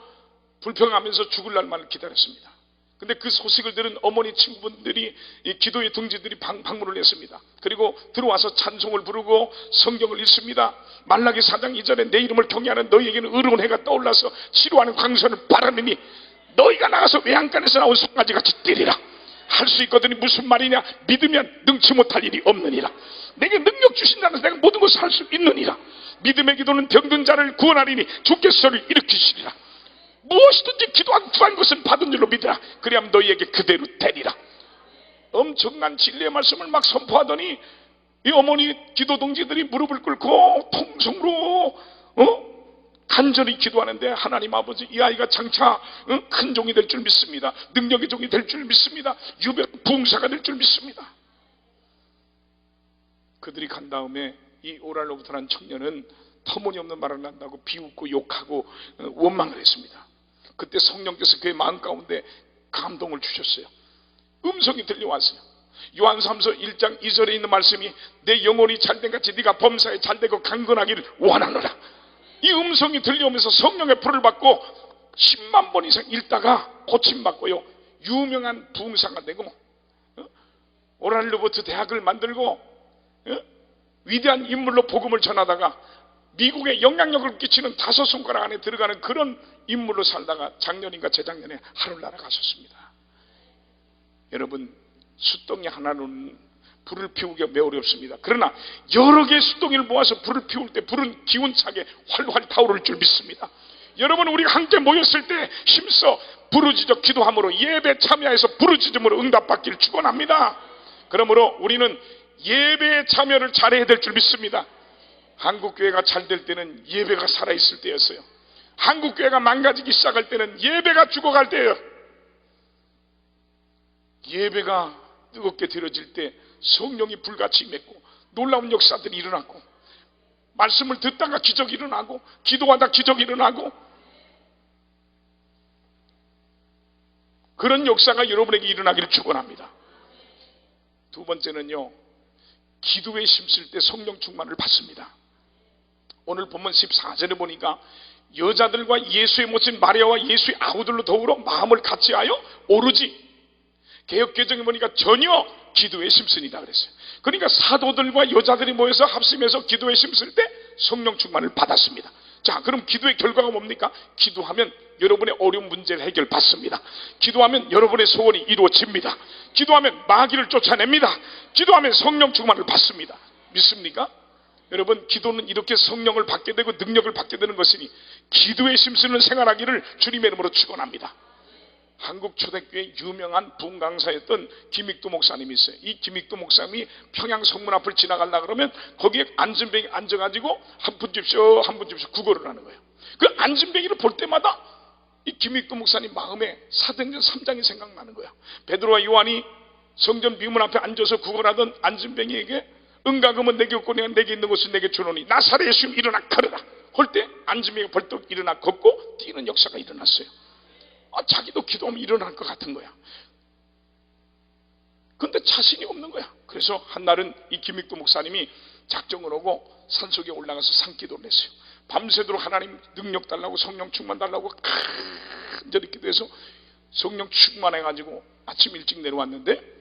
불평하면서 죽을 날만을 기다렸습니다. 근데 그 소식을 들은 어머니 친구분들이, 이 기도의 동지들이 방문을 했습니다. 그리고 들어와서 찬송을 부르고 성경을 읽습니다. 말라기 4장 2절에 내 이름을 경외하는 너희에게는 의로운 해가 떠올라서 치료하는 광선을 바라느니 너희가 나가서 외양간에서 나온 송아지같이 뛰리라. 할 수 있거든요. 무슨 말이냐? 믿으면 능치 못할 일이 없느니라. 내게 능력 주신다는 내가 모든 것을 할 수 있느니라. 믿음의 기도는 병든 자를 구원하리니 주께서를 일으키시리라. 무엇이든지 기도하고 구한 것은 받은 줄로 믿으라. 그리하면 너희에게 그대로 되리라. 엄청난 진리의 말씀을 막 선포하더니 이 어머니 기도 동지들이 무릎을 꿇고 통성으로 간절히 기도하는데, 하나님 아버지, 이 아이가 장차 큰 종이 될 줄 믿습니다. 능력의 종이 될 줄 믿습니다. 유명 부흥사가 될 줄 믿습니다. 그들이 간 다음에 이 오랄로부터라는 청년은 터무니없는 말을 한다고 비웃고 욕하고 원망을 했습니다. 그때 성령께서 그의 마음 가운데 감동을 주셨어요. 음성이 들려왔어요. 요한삼서 1장 2절에 있는 말씀이 내 영혼이 잘된 같이 네가 범사에 잘되고 강건하기를 원하노라. 이 음성이 들려오면서 성령의 불을 받고 10만 번 이상 읽다가 고침받고요, 유명한 부흥사가 되고 오랄로버트 대학을 만들고 위대한 인물로 복음을 전하다가 미국에 영향력을 끼치는 5손가락 안에 들어가는 그런 인물로 살다가 작년인가 재작년에 하늘 날아가셨습니다. 여러분, 숫덩이 하나로는 불을 피우기가 매우 어렵습니다. 그러나 여러 개의 숫덩이를 모아서 불을 피울 때 불은 기운차게 활활 타오를 줄 믿습니다. 여러분, 우리가 함께 모였을 때 힘써 부르짖어 기도함으로 예배 참여해서 부르짖음으로 응답받기를 축원합니다. 그러므로 우리는 예배에 참여를 잘해야 될 줄 믿습니다. 한국교회가 잘 될 때는 예배가 살아있을 때였어요. 한국교회가 망가지기 시작할 때는 예배가 죽어갈 때예요. 예배가 뜨겁게 드려질 때 성령이 불같이 임했고 놀라운 역사들이 일어났고, 말씀을 듣다가 기적이 일어나고, 기도하다 기적이 일어나고, 그런 역사가 여러분에게 일어나기를 축원합니다. 두 번째는요, 기도에 힘쓸 때 성령 충만을 받습니다. 오늘 본문 14절에 보니까 여자들과 예수의 모친 마리아와 예수의 아우들로 더불어 마음을 같이하여 오르지, 개역개정에 보니까 전혀 기도에 힘쓰니다 그랬어요. 그러니까 사도들과 여자들이 모여서 합심해서 기도에 힘쓸 때 성령 충만을 받았습니다. 자, 그럼 기도의 결과가 뭡니까? 기도하면 여러분의 어려운 문제를 해결받습니다. 기도하면 여러분의 소원이 이루어집니다. 기도하면 마귀를 쫓아냅니다. 기도하면 성령 충만을 받습니다. 믿습니까? 여러분, 기도는 이렇게 성령을 받게 되고 능력을 받게 되는 것이니 기도에 힘쓰는 생활하기를 주님의 이름으로 축원합니다. 한국 초대교회 유명한 부흥 강사였던 김익두 목사님이 있어요. 이 김익두 목사님이 평양 성문 앞을 지나가려고 그러면 거기에 앉은뱅이 앉아가지고 한 분 줍쇼 한 분 줍쇼 구걸을 하는 거예요. 그 앉은뱅이를 볼 때마다 이 김익두 목사님 마음에 사도행전 3장이 생각나는 거야. 베드로와 요한이 성전 미문 앞에 앉아서 구걸하던 앉은뱅이에게 은가금은 내게 없고 내게 있는 것은 내게 주노니 나사렛 예수 일어나 걸으라 할 때 앉은뱅이가 벌떡 일어나 걷고 뛰는 역사가 일어났어요. 자기도 기도하면 일어날 것 같은 거야. 근데 자신이 없는 거야. 그래서 한날은 이 김익두 목사님이 작정을 하고 산속에 올라가서 산기도를 했어요. 밤새도록 하나님 능력 달라고 성령 충만 달라고 간절히 기도해서 성령 충만해가지고 아침 일찍 내려왔는데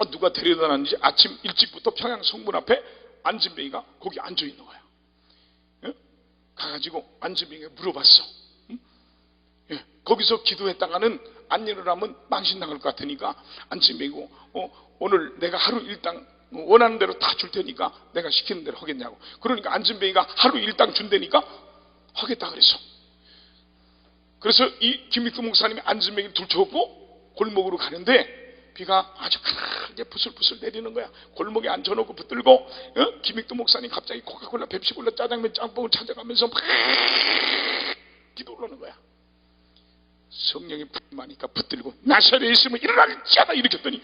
누가 데려다 놨는지 아침 일찍부터 평양 성문 앞에 앉은뱅이가 거기 앉아있는 거야. 가가지고 앉은뱅이가 물어봤어. 거기서 기도했다가는 안 일어나면 망신당할 것 같으니까 앉은뱅이고 오늘 내가 하루 일당 원하는 대로 다 줄 테니까 내가 시키는 대로 하겠냐고. 그러니까 앉은뱅이가 하루 일당 준다니까 하겠다 그랬어. 그래서 이 김익두 목사님이 앉은뱅이를 둘쳐갖고 골목으로 가는데 비가 아주 크게 부슬부슬 내리는 거야. 골목에 앉아놓고 붙들고 김익두 목사님 갑자기 코카콜라, 펩시콜라, 짜장면, 짬뽕을 찾아가면서 막 기도를 하는 거야. 성령이 불만이니까 붙들고 나사렛에 있으면 일어날지어다 이렇게 했더니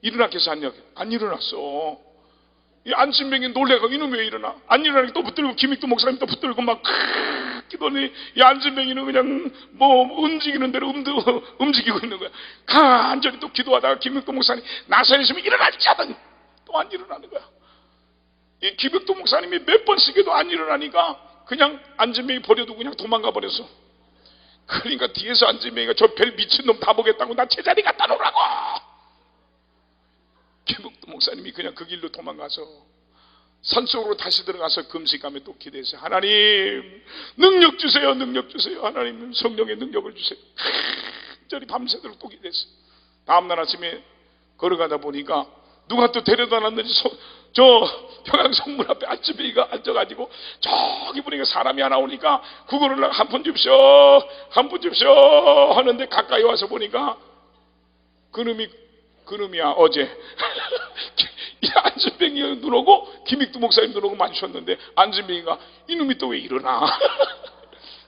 일어났겠어? 안 일어났어. 이 앉은뱅이 놀래가 이놈 왜 일어나? 안 일어나니까 또 붙들고 김익두 목사님 또 붙들고 막 기도니 이 앉은뱅이는 그냥 뭐 움직이는 대로 움직이고 있는 거야. 간절히 또 기도하다가 김익두 목사님 나사렛에 있으면 일어날지어다 또 안 일어나는 거야. 이 김익두 목사님이 몇 번 쓰기도 안 일어나니까 그냥 앉은뱅이 버려두고 그냥 도망가 버렸어. 그러니까 뒤에서 안진뱅이가 저 별 미친놈 다 보겠다고 나 제자리 갖다 놓으라고. 김욱도 목사님이 그냥 그 길로 도망가서 산속으로 다시 들어가서 금식하며 또 기도했어요. 하나님 능력 주세요, 능력 주세요. 하나님 성령의 능력을 주세요. 저리 밤새도록 또 기도했어요. 다음날 아침에 걸어가다 보니까 누가 또 데려다 놨는지 저 평양성문 앞에 안진뱅이가 앉아가지고 저기 보니까 사람이 하나 오니까 국어를 한 푼 줍쇼, 한 푼 줍쇼 하는데 가까이 와서 보니까 그놈이야 어제 이 안진뱅이 눈 오고 김익두 목사님 눈 오고 마주쳤는데 안진뱅이가 이놈이 또 왜 일어나?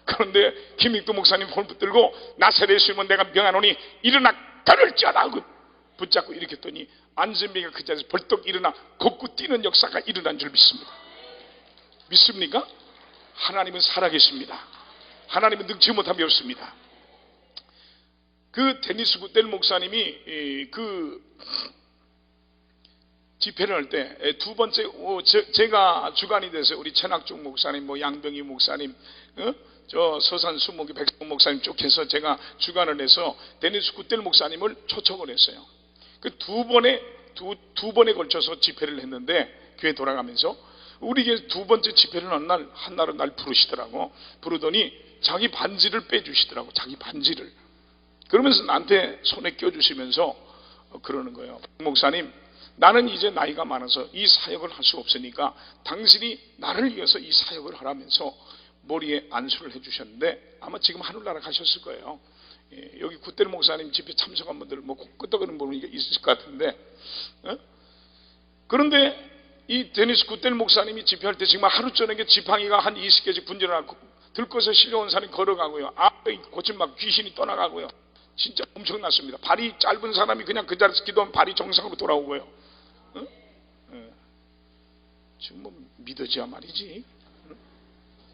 그런데 김익두 목사님 홀 붙들고 나사렛 예수님은 내가 명하노니 일어나 걸을지어다 붙잡고 일으켰더니 안진뱅이가 그 자리에서 벌떡 일어나 걷고 뛰는 역사가 일어난 줄 믿습니다. 믿습니까? 하나님은 살아계십니다. 하나님은 능치 못함이 없습니다. 그 데니스 구델 목사님이 그 집회를 할 때 두 번째 제가 주관이 돼서 우리 천학종 목사님, 뭐 양병희 목사님, 저 서산 수목이 백성 목사님 쭉 해서 제가 주관을 해서 데니스 구델 목사님을 초청을 했어요. 그 두 번에 걸쳐서 집회를 했는데 교회 돌아가면서 우리 교회 두 번째 집회를 한 날은 날 부르시더라고. 부르더니 자기 반지를 빼주시더라고. 자기 반지를. 그러면서 나한테 손에 껴주시면서 그러는 거예요. 목사님, 나는 이제 나이가 많아서 이 사역을 할 수 없으니까 당신이 나를 이어서 이 사역을 하라면서 머리에 안수를 해주셨는데 아마 지금 하늘나라 가셨을 거예요. 여기 구델 목사님 집회 참석한 분들 뭐 끄떡거리는 분이 있을 것 같은데, 그런데 이 데니스 구델 목사님이 집회할 때 정말 하루 저녁에 지팡이가 한 20개씩 분질러갖고 들것에 실려온 사람이 걸어가고요. 앞에 고침 막 귀신이 떠나가고요. 진짜 엄청났습니다. 발이 짧은 사람이 그냥 그 자리에서 기도하면 발이 정상으로 돌아오고요. 지금 뭐 믿어지야 말이지.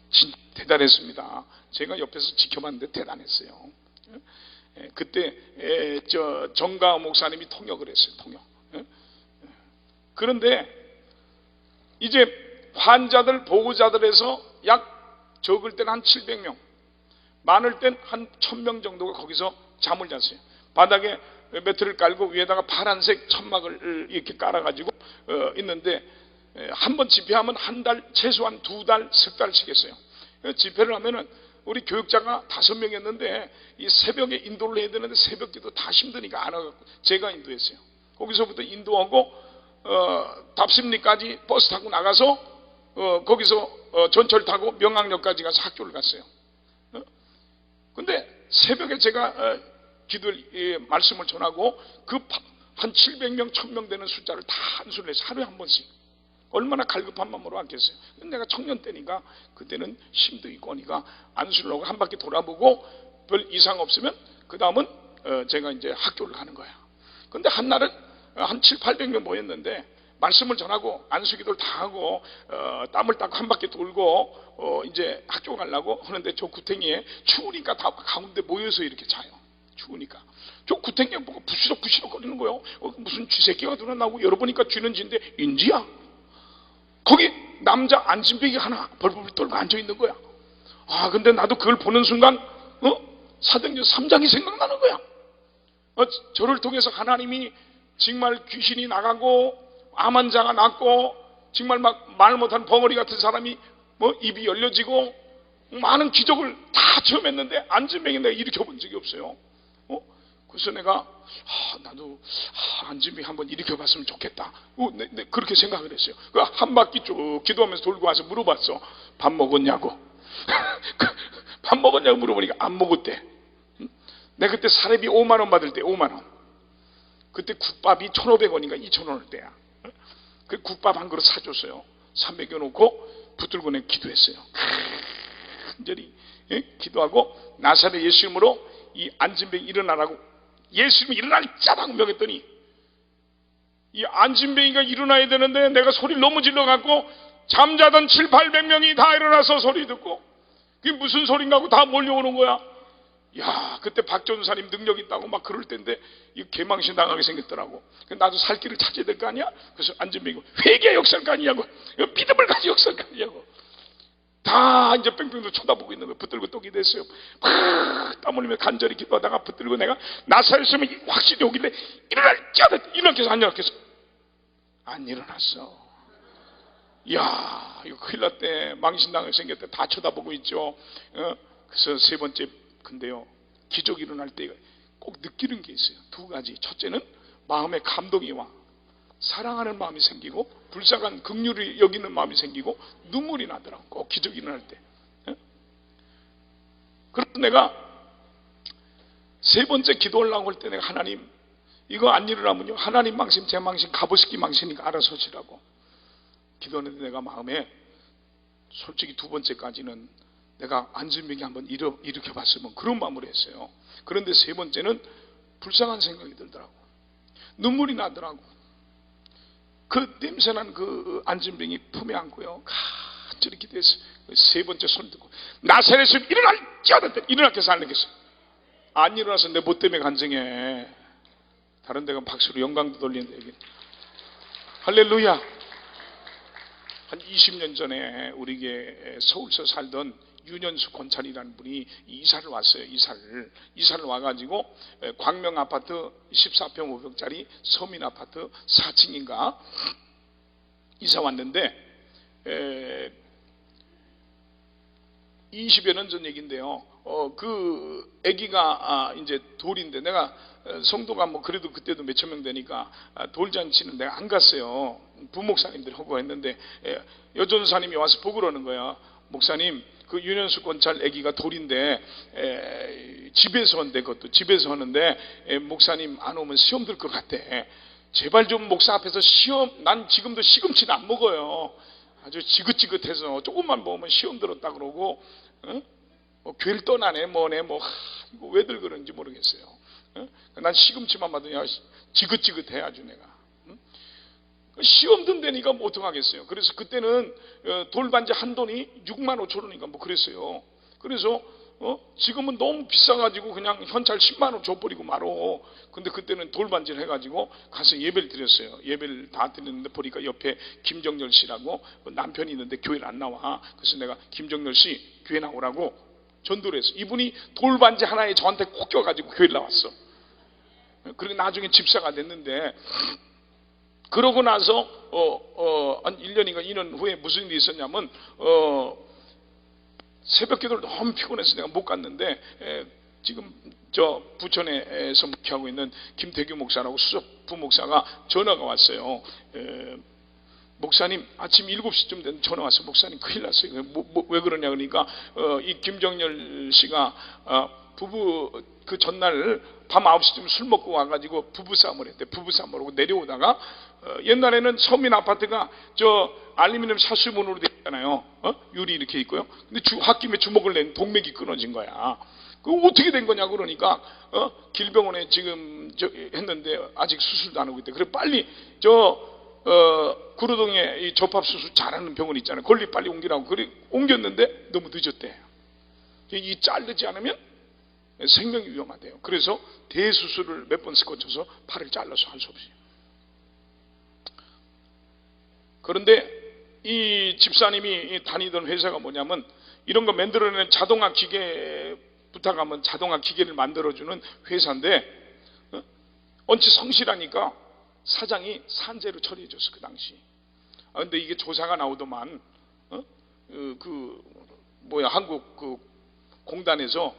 진짜 대단했습니다. 제가 옆에서 지켜봤는데 대단했어요. 그때 저 정가 목사님이 통역을 했어요. 통역. 그런데 이제 환자들 보호자들에서 약 적을 때는 한 700명, 많을 땐 한 1000명 정도가 거기서 잠을 잤어요. 바닥에 매트를 깔고 위에다가 파란색 천막을 이렇게 깔아가지고 있는데 한 번 집회하면 한 달, 최소한 2달, 석 달씩 했어요. 집회를 하면은 우리 교육자가 5명이었는데 이 새벽에 인도를 해야 되는데 새벽 기도 다 힘드니까 안 와갖고 제가 인도했어요. 거기서부터 인도하고 답심리까지 버스 타고 나가서 거기서 전철 타고 명항역까지 가서 학교를 갔어요. 근데 새벽에 제가 기도를 말씀을 전하고 그 한 700명, 1000명 되는 숫자를 다 안수를 해서 하루에 한 번씩. 얼마나 갈급한 마음으로 왔겠어요. 내가 청년 때니까 그때는 힘도 있고 하니까 안수를 하고 한 바퀴 돌아보고 별 이상 없으면 그 다음은 제가 이제 학교를 가는 거야. 근데 한 날은 한 700~800명 모였는데 말씀을 전하고 안수기도를 다 하고 땀을 닦고 한 바퀴 돌고 이제 학교 가려고 하는데 저 구탱이에 추우니까 다 가운데 모여서 이렇게 자요. 추우니까 저 구탱이에 보고 부시럭부시럭 거리는 거예요. 무슨 쥐새끼가 들어나고 열어보니까 쥐는 쥐인데 인지야. 거기 남자 안진뱅이 하나 벌벌 떨고 앉아있는 거야. 아 근데 나도 그걸 보는 순간 사도행전 3장이 생각나는 거야. 저를 통해서 하나님이 정말 귀신이 나가고 암 환자가 낫고 정말 막 말 못하는 벙어리 같은 사람이 뭐 입이 열려지고 많은 기적을 다 체험했는데 안진뱅이 내가 일으켜본 적이 없어요. 그래서 내가 나도 안진뱅이 한번 일으켜봤으면 좋겠다. 네, 그렇게 생각을 했어요. 한 바퀴 쭉 기도하면서 돌고 와서 물어봤어. 밥 먹었냐고. 밥 먹었냐고 물어보니까 안 먹었대. 내가 그때 사례비 5만 원 받을 때 5만 원. 그때 국밥이 1,500원인가 2,000원일 때야. 그 국밥 한 그릇 사줬어요. 300여 놓고 붙들고 내가 기도했어요. 간절히 기도하고 나사렛 예수 이름으로 이 안진뱅이 일어나라고 예수님이 일어날 자라고 명했더니 이 안진뱅이가 일어나야 되는데 내가 소리를 너무 질러갖고 잠자던 700~800명이 다 일어나서 소리 듣고 그게 무슨 소린가 하고 다 몰려오는 거야. 야 그때 박전사님 능력 있다고 막 그럴 때인데 이 개망신 당하게 생겼더라고. 나도 살 길을 찾아야 될 거 아니야. 그래서 안진뱅이가 회개 역사할 거 아니냐고, 믿음을 가지고 역사할 거 아니냐고. 다 다 이제 뺑뺑도 쳐다보고 있는 거예요. 붙들고 떡이 됐어요. 막 땀 흘리며 간절히 기도하다가 붙들고 내가 나사렛이면 확실히 오길래 일어날지 일어나겠어 안 일어나겠어? 안 일어났어. 이야, 이거 큰일 났대. 망신당할 생겼대. 다 쳐다보고 있죠. 그래서 세 번째, 근데요, 기적이 일어날 때 꼭 느끼는 게 있어요. 두 가지. 첫째는 마음에 감동이 와. 사랑하는 마음이 생기고, 불쌍한 긍휼을 여기는 마음이 생기고, 눈물이 나더라고. 꼭 기적이 일어날 때. 그래서 내가 세 번째 기도하려고 할 때 내가 하나님, 이거 안 일어나면요, 하나님 망신, 제 망신, 가보스키 망신이니까 알아서 하시라고 기도하는데, 내가 마음에 솔직히 두 번째까지는 내가 안진병이 한번 일으켜봤으면 그런 마음으로 했어요. 그런데 세 번째는 불쌍한 생각이 들더라고. 눈물이 나더라고. 그 냄새난 그 안진병이 품에 안고요, 간절히 기도했어요. 세 번째 손 들고 나사렛에서 일어날지 않았대. 일어났겠어 안 일어났겠어? 안 일어나서 내 못 때문에 간증해. 다른 데가 박수로 영광도 돌리는데 여기 할렐루야. 한 20년 전에 우리에게 서울서 살던 윤현수 권찰이라는 분이 이사를 왔어요. 이사를 와가지고 광명 아파트 14평 500짜리 서민 아파트 4층인가 이사 왔는데 20여 년 전 얘기인데요. 그 아기가 이제 돌인데, 내가 성도가 뭐 그래도 그때도 몇천 명 되니까 돌잔치는 내가 안 갔어요. 부목사님들이 하고 했는데 여전사님이 와서 보고 그러는 거야. 목사님, 그 윤현수 권찰 아기가 돌인데 집에서 하는데, 그것도 집에서 하는데 목사님 안 오면 시험 들 것 같대. 제발 좀 목사 앞에서 시험, 난 지금도 시금치는 안 먹어요. 아주 지긋지긋해서 조금만 먹으면 시험 들었다 그러고, 뭐 교회를 떠나네 뭐네 뭐 이거 왜들 그런지 모르겠어요. 난 시금치만 받으냐 지긋지긋해 아주 내가. 시험 든다니까 뭐 어떡하겠어요. 그래서 그때는 돌반지 한 돈이 6만 5천 원인가 뭐 그랬어요. 그래서 지금은 너무 비싸가지고 그냥 현찰 10만 원 줘버리고 말어. 근데 그때는 돌반지를 해가지고 가서 예배를 드렸어요. 예배를 다 드렸는데 보니까 옆에 김정열 씨라고 남편이 있는데 교회를 안 나와. 그래서 내가 김정열 씨 교회 나오라고 전도를 했어. 이분이 돌반지 하나에 저한테 꼭 껴가지고 교회를 나왔어. 그리고 나중에 집사가 됐는데, 그러고 나서 한 1년인가 2년 후에 무슨 일이 있었냐면 새벽 기도를 너무 피곤해서 내가 못 갔는데 지금 저 부천에서 목회하고 있는 김태규 목사라고 수석 부목사가 전화가 왔어요. 목사님 아침 7시쯤 된 전화 왔어요. 목사님 큰일 났어요. 왜 그러냐 그러니까 이 김정열 씨가 부부 그 전날 밤 9시쯤 술 먹고 와가지고 부부싸움을 했대. 부부싸움을 하고 내려오다가 옛날에는 서민 아파트가 저 알루미늄 샷수문으로 되어 있잖아요. 유리 이렇게 있고요. 근데 홧김에 주먹을 낸 동맥이 끊어진 거야. 그 어떻게 된 거냐 그러니까 길병원에 지금 했는데 아직 수술도 안 하고 있대. 그래 빨리 구로동에 이 접합수술 잘하는 병원 있잖아요. 거기 빨리 옮기라고. 그래 옮겼는데 너무 늦었대. 이 자르지 않으면 생명이 위험하대요. 그래서 대수술을 몇 번 거쳐서 팔을 잘라서 할 수 없이. 그런데 이 집사님이 다니던 회사가 뭐냐면 이런 거 만들어내는 자동화 기계 부탁하면 자동화 기계를 만들어주는 회사인데 언치 성실하니까 사장이 산재로 처리해줬어 그 당시. 근데 이게 조사가 나오더만 한국 그 공단에서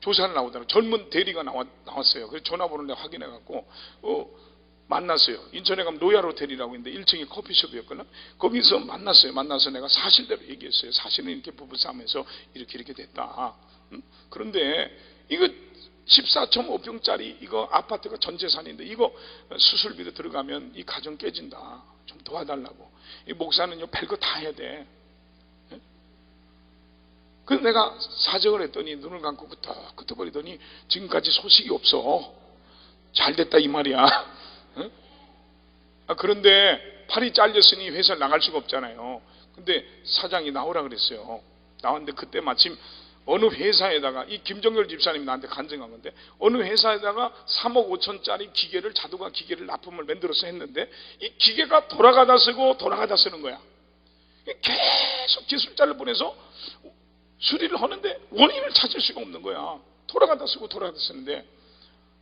조사를 나오더라고. 젊은 대리가 나왔어요. 그래서 전화번호를 내가 확인해갖고 만났어요. 인천에 가면 로얄 호텔이라고 있는데 1층에 커피숍이었거든. 거기서 만났어요. 만나서 내가 사실대로 얘기했어요. 사실은 이렇게 부부싸움에서 이렇게 됐다. 그런데 이거 14.5평짜리 이거 아파트가 전 재산인데 이거 수술비도 들어가면 이 가정 깨진다. 좀 도와달라고. 이 목사는요 별거 다 해야 돼. 그래서 내가 사정을 했더니 눈을 감고 끄덕거리더니 지금까지 소식이 없어. 잘 됐다 이 말이야. 그런데 팔이 잘렸으니 회사를 나갈 수가 없잖아요. 근데 사장이 나오라 그랬어요. 나왔는데 그때 마침 어느 회사에다가 이 김정열 집사님이 나한테 간증한 건데 어느 회사에다가 3억 5천짜리 기계를 자동화 기계를 납품을 만들어서 했는데 이 기계가 돌아가다 쓰고 돌아가다 쓰는 거야. 계속 기술자를 보내서 수리를 하는데 원인을 찾을 수가 없는 거야. 돌아가다 쓰고 돌아가다 쓰는데,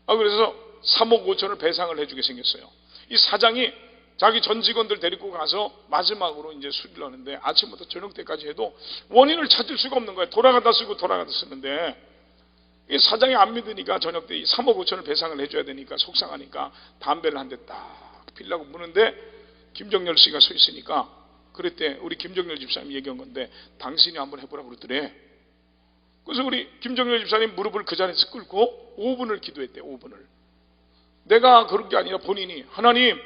그래서 3억 5천을 배상을 해주게 생겼어요. 이 사장이 자기 전 직원들 데리고 가서 마지막으로 이제 수리를 하는데 아침부터 저녁 때까지 해도 원인을 찾을 수가 없는 거야. 돌아가다 쓰고 돌아가다 쓰는데, 이 사장이 안 믿으니까 저녁 때 3억 5천을 배상을 해줘야 되니까 속상하니까 담배를 한 대 딱 피려고 무는데 김정열 씨가 서 있으니까, 그랬대. 우리 김정열 집사님 얘기한 건데 당신이 한번 해보라고 그러더래. 그래서 우리 김정열 집사님 무릎을 그 자리에서 꿇고 5분을 기도했대. 5분을. 내가 그런 게 아니라 본인이, 하나님,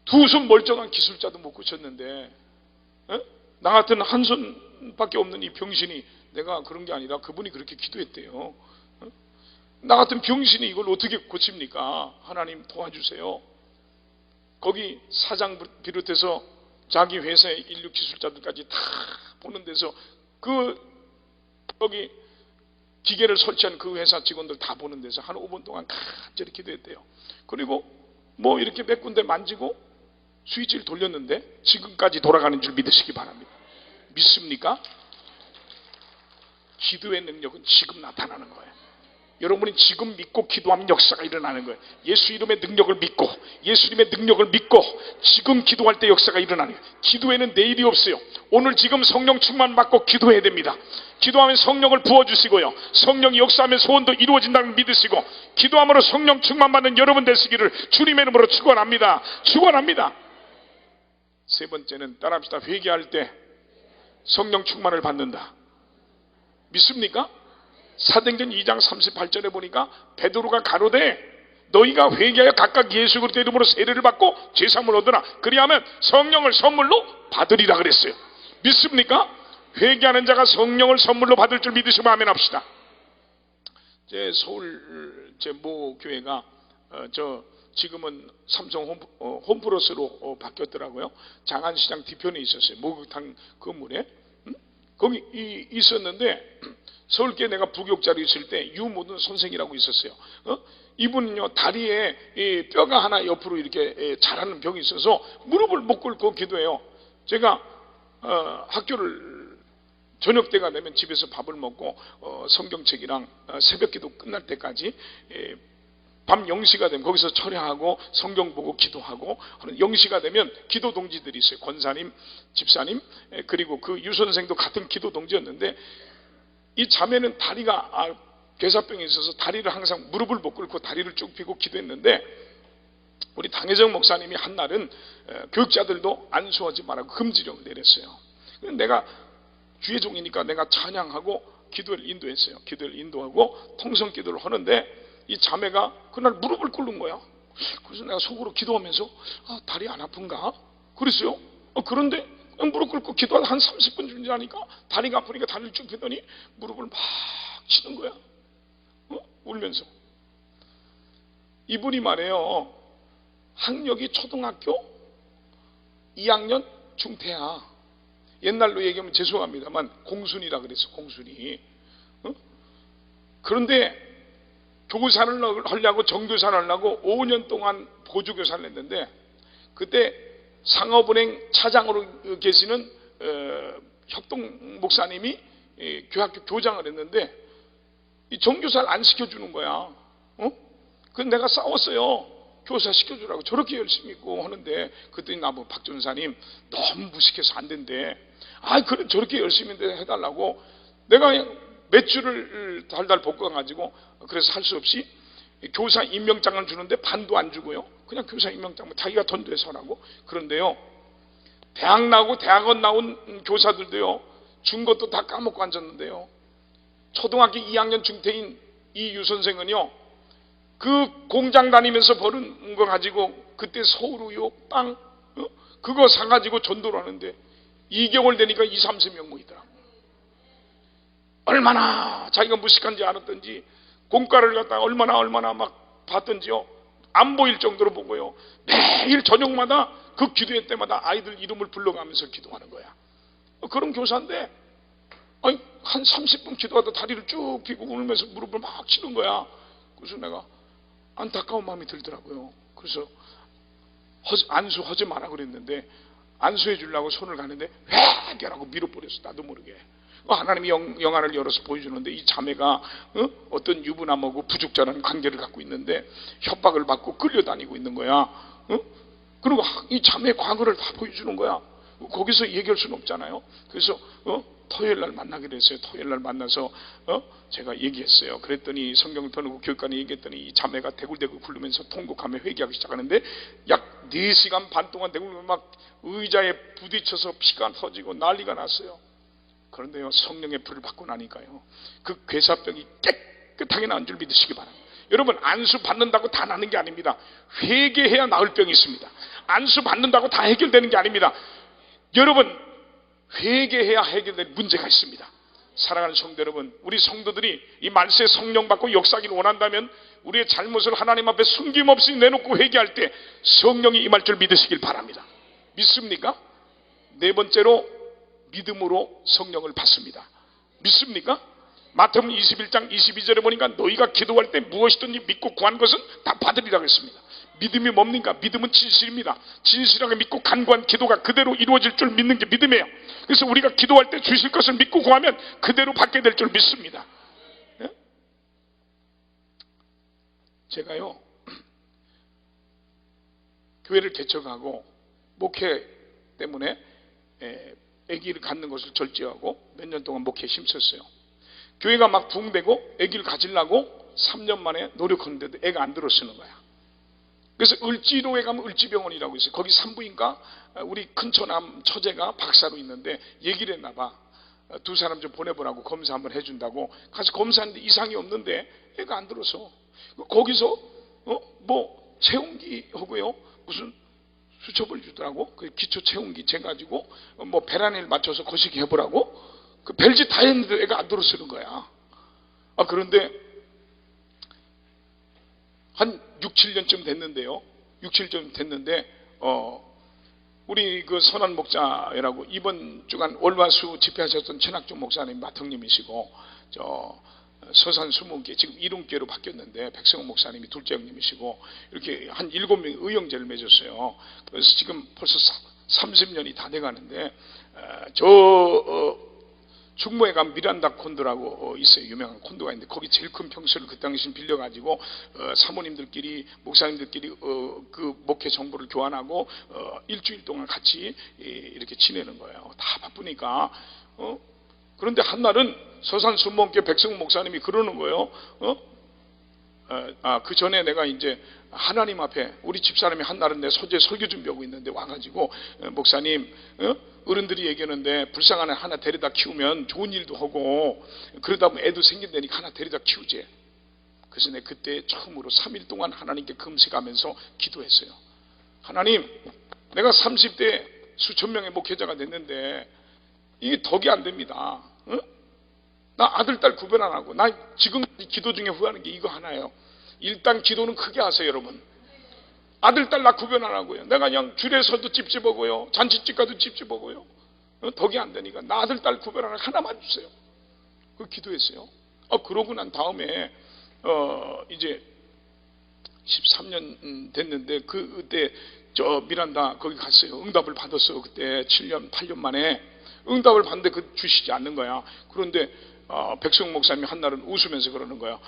두 손 멀쩡한 기술자도 못 고쳤는데 나 같은 한 손밖에 없는 이 병신이, 내가 그런 게 아니라 그분이 그렇게 기도했대요. 나 같은 병신이 이걸 어떻게 고칩니까? 하나님 도와주세요. 거기 사장 비롯해서 자기 회사의 인류 기술자들까지 다 보는 데서, 여기 기계를 설치한 그 회사 직원들 다 보는 데서 한 5분 동안 간절히 기도했대요. 그리고 뭐 이렇게 몇 군데 만지고 스위치를 돌렸는데 지금까지 돌아가는 줄 믿으시기 바랍니다. 믿습니까? 기도의 능력은 지금 나타나는 거예요. 여러분이 지금 믿고 기도하면 역사가 일어나는 거예요. 예수 이름의 능력을 믿고, 예수 이름의 능력을 믿고 지금 기도할 때 역사가 일어나는 거예요. 기도에는 내일이 없어요. 오늘 지금 성령 충만 받고 기도해야 됩니다. 기도하면 성령을 부어주시고요, 성령이 역사하면 소원도 이루어진다는 걸 믿으시고, 기도함으로 성령 충만 받는 여러분 되시기를 주님의 이름으로 축원합니다. 축원합니다. 세 번째는 따라합시다. 회개할 때 성령 충만을 받는다. 믿습니까? 사도행전 2장 38절에 보니까 베드로가 가로되 너희가 회개하여 각각 예수 그리스도의 이름으로 세례를 받고 죄사함을 얻으라. 그리하면 성령을 선물로 받으리라 그랬어요. 믿습니까? 회개하는 자가 성령을 선물로 받을 줄 믿으시면 아멘 합시다. 제 서울 제 모 교회가 지금은 삼성 홈플러스로 바뀌었더라고요. 장안시장 뒤편에 있었어요. 목욕탕 건물에. 거기 있었는데 서울교회 내가 부교육자로 있을 때 유모든 선생이라고 있었어요. 이분은요 다리에 이 뼈가 하나 옆으로 이렇게 자라는 병이 있어서 무릎을 못 꿇고 기도해요. 제가 학교를 저녁 때가 되면 집에서 밥을 먹고 성경책이랑 새벽기도 끝날 때까지 밤 0시가 되면 거기서 철야하고 성경 보고 기도하고 하는 0시가 되면 기도 동지들이 있어요. 권사님, 집사님, 그리고 그 유선생도 같은 기도 동지였는데, 이 자매는 다리가 괴사병이 있어서 다리를 항상 무릎을 못 꿇고 다리를 쭉 펴고 기도했는데, 우리 당혜정 목사님이 한 날은 교육자들도 안수하지 말라고 금지령을 내렸어요. 내가 주의 종이니까 내가 찬양하고 기도를 인도했어요. 기도를 인도하고 통성 기도를 하는데 이 자매가 그날 무릎을 꿇는 거야. 그래서 내가 속으로 기도하면서 다리 안 아픈가? 그랬어요. 그런데 무릎 꿇고 기도하다 한 30분 지나니까 다리가 아프니까 다리를 쭉 펴더니 무릎을 막 치는 거야. 울면서. 이분이 말해요. 학력이 초등학교 2학년 중퇴야. 옛날로 얘기하면 죄송합니다만 공순이라 그랬어. 공순이. 그런데 교사를 하려고 정교사를 하려고 5년 동안 보조교사를 했는데, 그때 상업은행 차장으로 계시는 협동 목사님이 교학교 교장을 했는데 이 정교사를 안 시켜주는 거야. 그래서 내가 싸웠어요. 교사 시켜주라고. 저렇게 열심히 있고 하는데, 그랬더니 나보고 박 전사님 너무 무식해서 안 된대. 그래 저렇게 열심히 해달라고. 내가 그냥 몇 줄을 달달 볶아가지고, 그래서 할 수 없이 교사 임명장을 주는데 반도 안 주고요. 그냥 교사 임명장 자기가 돈 내서 하라고. 그런데요, 대학 나오고 대학원 나온 교사들도요, 준 것도 다 까먹고 앉았는데요, 초등학교 2학년 중퇴인 이 유선생은요, 그 공장 다니면서 버는 거 가지고 그때 서울우유 빵 그거 사가지고 전도를 하는데 2개월 되니까 20-30명 모이더라. 얼마나 자기가 무식한지 알았던지, 공과를 갖다가 얼마나 막 봤던지요. 안 보일 정도로 보고요. 매일 저녁마다 그 기도회 때마다 아이들 이름을 불러가면서 기도하는 거야. 그런 교사인데 한 30분 기도하다 다리를 쭉 펴고 울면서 무릎을 막 치는 거야. 그래서 내가 안타까운 마음이 들더라고요. 그래서 안수하지 마라 그랬는데 안수해 주려고 손을 가는데 왜 해결하고 밀어버렸어. 나도 모르게. 하나님이 영안을 열어서 보여주는데 이 자매가 어떤 유부남하고 부족자라는 관계를 갖고 있는데 협박을 받고 끌려다니고 있는 거야. 그리고 이 자매의 과거를 다 보여주는 거야. 거기서 얘기할 수는 없잖아요. 그래서 토요일 날 만나기로 했어요. 토요일 날 만나서 제가 얘기했어요. 그랬더니 성경을 펴놓고 교육관에 얘기했더니 이 자매가 대굴대굴 굴르면서 통곡하며 회개하기 시작하는데 약 4시간 반 동안 대굴대굴 막 의자에 부딪혀서 피가 터지고 난리가 났어요. 그런데요, 성령의 불을 받고 나니까요, 그 괴사병이 깨끗하게 나은 줄 믿으시기 바랍니다. 여러분, 안수 받는다고 다 나는 게 아닙니다. 회개해야 나을 병이 있습니다. 안수 받는다고 다 해결되는 게 아닙니다. 여러분, 회개해야 해결될 문제가 있습니다. 사랑하는 성도 여러분, 우리 성도들이 이 말세에 성령 받고 역사하기를 원한다면 우리의 잘못을 하나님 앞에 숨김없이 내놓고 회개할 때 성령이 임할 줄 믿으시길 바랍니다. 믿습니까? 네 번째로 믿음으로 성령을 받습니다. 믿습니까? 마태복음 21장 22절에 보니까 너희가 기도할 때 무엇이든지 믿고 구한 것은 다 받으리라고 했습니다. 믿음이 뭡니까? 믿음은 진실입니다. 진실하게 믿고 간구한 기도가 그대로 이루어질 줄 믿는 게 믿음이에요. 그래서 우리가 기도할 때 주실 것을 믿고 구하면 그대로 받게 될 줄 믿습니다. 네? 제가요, 교회를 개척하고 목회 때문에 아기를 갖는 것을 절제하고 몇 년 동안 목회에 힘썼어요. 교회가 막 붕대고 아기를 가지려고 3년 만에 노력했는데도 애가 안 들어서는 거야. 그래서 을지로에 가면 을지병원이라고 있어요. 거기 산부인과 우리 큰처남 처제가 박사로 있는데 얘기를 했나 봐. 2사람 좀 보내보라고 검사 한번 해준다고 가서 검사했는데 이상이 없는데 애가 안 들어서. 거기서 뭐 체온기 하고요, 무슨 수첩을 주더라고. 그 기초 체온기 재가지고 뭐 배란을 맞춰서 거시기 해보라고. 그 별짓 다 했는데 애가 안 들어서는 거야. 그런데 한 6, 7년쯤 됐는데요. 6, 7년 됐는데 우리 그 선한 목자라고 이번 주간 월화수 집회하셨던 천학종 목사님 마통님이시고 서산 수문계 지금 이룬계로 바뀌었는데 백성호 목사님이 둘째 형님이시고 이렇게 한 7명의 의형제를 맺었어요. 그래서 지금 벌써 30년이 다 돼가는데 중모에 가면 미란다 콘도라고 있어요. 유명한 콘도가 있는데 거기 제일 큰 평수를 그 당시 빌려가지고 사모님들끼리 목사님들끼리 그 목회 정보를 교환하고 일주일 동안 같이 이렇게 지내는 거예요. 다 바쁘니까. 그런데 한날은 서산 순복음교회 백성호 목사님이 그러는 거예요. 그 전에 내가 이제 하나님 앞에 우리 집사람이 한날은 내 소재 설교 준비하고 있는데 와가지고 목사님, 어른들이 얘기하는데 불쌍한 애 하나 데려다 키우면 좋은 일도 하고 그러다 보면 애도 생긴다니까 하나 데려다 키우지. 그래서 내가 그때 처음으로 3일 동안 하나님께 금식하면서 기도했어요. 하나님, 내가 30대 수천 명의 목회자가 됐는데 이게 덕이 안 됩니다. 나 아들, 딸 구분 안 하고 나 지금 기도 중에 후회하는 게 이거 하나예요. 일단 기도는 크게 하세요, 여러분. 아들, 딸 나 구분 안 하고요. 내가 그냥 줄에서도 찝찝하고요. 잔치집 가도 찝찝하고요. 덕이 안 되니까 나 아들, 딸 구분 안 하고 하나만 주세요. 그 기도했어요. 그러고 난 다음에 이제 13년 됐는데 그때 미란다 거기 갔어요. 응답을 받았어요. 그때 7년, 8년 만에 응답을 받는데 그 주시지 않는 거야. 그런데 백성 목사님이 한날은 웃으면서 그러는 거야.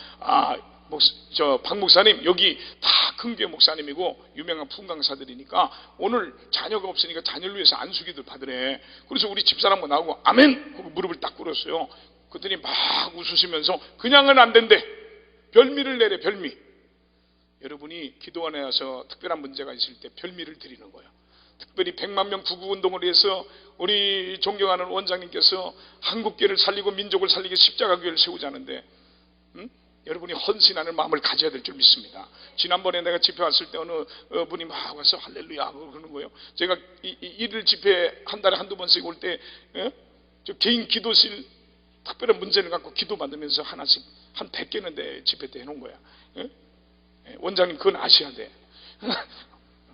박 목사님, 여기 다 큰교회 목사님이고 유명한 풍강사들이니까 오늘 자녀가 없으니까 자녀를 위해서 안수기도 받으래. 그래서 우리 집사람과 나오고 아멘 하고 무릎을 딱 꿇었어요. 그랬더니 막 웃으시면서 그냥은 안 된대. 별미를 내래. 별미. 여러분이 기도 안에 와서 특별한 문제가 있을 때 별미를 드리는 거예요. 특별히 100만 명 구구운동을 위해서 우리 존경하는 원장님께서 한국교회를 살리고 민족을 살리기 십자가교회를 세우자는데 여러분이 헌신하는 마음을 가져야 될 줄 믿습니다. 지난번에 내가 집회 왔을 때 어느 분이 막 와서 할렐루야 그러는 거예요. 제가 일일 집회 한 달에 한두 번씩 올 때 개인 기도실 특별한 문제를 갖고 기도 받으면서 하나씩 한 100개는 내 집회 때 해놓은 거야. 원장님 그건 아셔야 돼.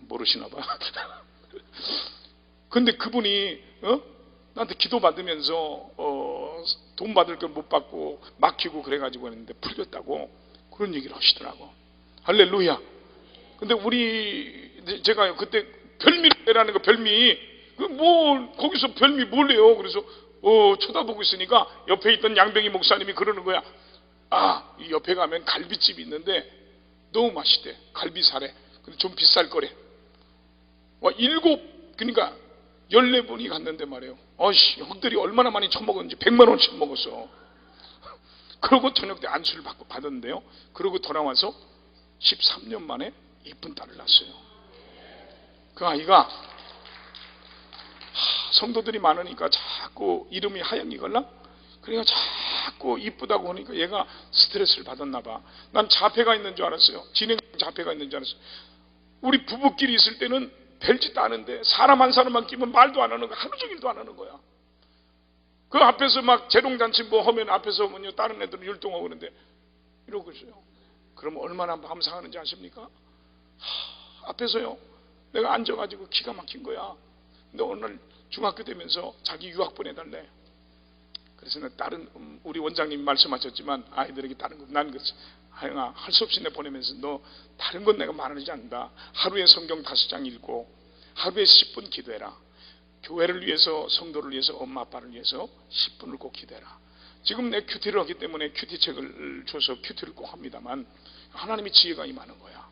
모르시나 봐. 근데 그분이 나한테 기도 받으면서 돈 받을 걸 못 받고 막히고 그래가지고 했는데 풀렸다고 그런 얘기를 하시더라고. 할렐루야. 근데 제가 그때 별미라는 거 별미 뭐 거기서 별미 뭘 해요? 그래서 쳐다보고 있으니까 옆에 있던 양병희 목사님이 그러는 거야. 아, 이 옆에 가면 갈비집이 있는데 너무 맛있대. 갈비살에. 근데 좀 비쌀 거래. 와, 그러니까 14분이 갔는데 말이에요. 형들이 얼마나 많이 처먹었는지 100만 원씩 먹었어. 그러고 저녁 때 안수를 받았는데요. 그러고 돌아와서 13년 만에 이쁜 딸을 낳았어요. 그 아이가 성도들이 많으니까 자꾸 이름이 하영이걸라? 그러니까 자꾸 이쁘다고 하니까 얘가 스트레스를 받았나 봐. 난 자폐가 있는 줄 알았어요. 진행 자폐가 있는 줄 알았어요. 우리 부부끼리 있을 때는 별짓도 않은데 사람 한 사람만 끼면 말도 안 하는 거야. 하루 종일도 안 하는 거야. 그 앞에서 막 재롱잔치 뭐 하면 앞에서 뭐냐 다른 애들은 율동하고 그러는데 이러고 있어요. 그럼 얼마나 마음 상하는지 아십니까? 앞에서요 내가 앉아가지고 기가 막힌 거야. 근데 오늘 중학교 되면서 자기 유학 보내달래. 그래서 다른 우리 원장님이 말씀하셨지만 아이들에게 다른 거 난 그랬어. 하영아 할 수 없이 내 보내면서 너 다른 건 내가 말하지 않는다. 하루에 성경 5장 읽고 하루에 10분 기도해라. 교회를 위해서 성도를 위해서 엄마 아빠를 위해서 10분을 꼭 기도해라. 지금 내 큐티를 하기 때문에 큐티책을 줘서 큐티를 꼭 합니다만 하나님의 지혜가 임하는 거야.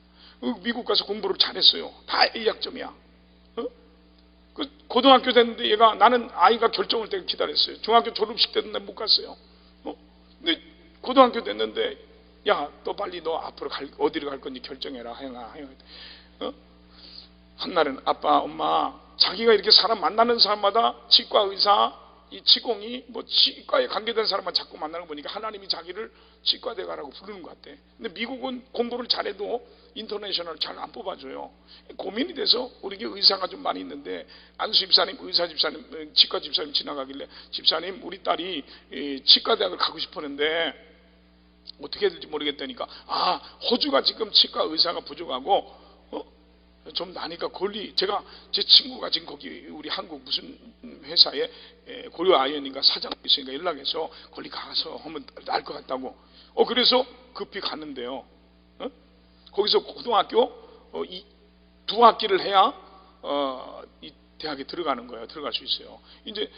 미국 가서 공부를 잘했어요. 다 A학점이야. 그 고등학교 됐는데 얘가 나는 아이가 결정을 때가 기다렸어요. 중학교 졸업식 때도 못 갔어요. 근데 고등학교 됐는데 야, 너 빨리 너 앞으로 어디로 갈 건지 결정해라. 하영아. 한날은 아빠 엄마 자기가 이렇게 사람 만나는 사람마다 치과 의사 이 치공이 뭐 치과에 관계된 사람만 자꾸 만나는 거 보니까 하나님이 자기를 치과대 가라고 부르는 것 같아. 근데 미국은 공부를 잘해도 인터내셔널 잘 안 뽑아줘요. 고민이 돼서 우리 게 의사가 좀 많이 있는데 안수 집사님 의사 집사님 치과 집사님 지나가길래 집사님 우리 딸이 치과대학을 가고 싶었는데 어떻게 해야 될지 모르겠다니까 호주가 지금 치과 의사가 부족하고 좀 나니까 제가 제 친구가 지금 거기 우리 한국 무슨 회사에 고려 아이언인가 사장 있으니까 연락해서 거기 가서 하면 나을 것 같다고. 그래서 급히 갔는데요. 거기서 고등학교 2학기를 해야 이 대학에 들어가는 거예요. 들어갈 수 있어요. 이제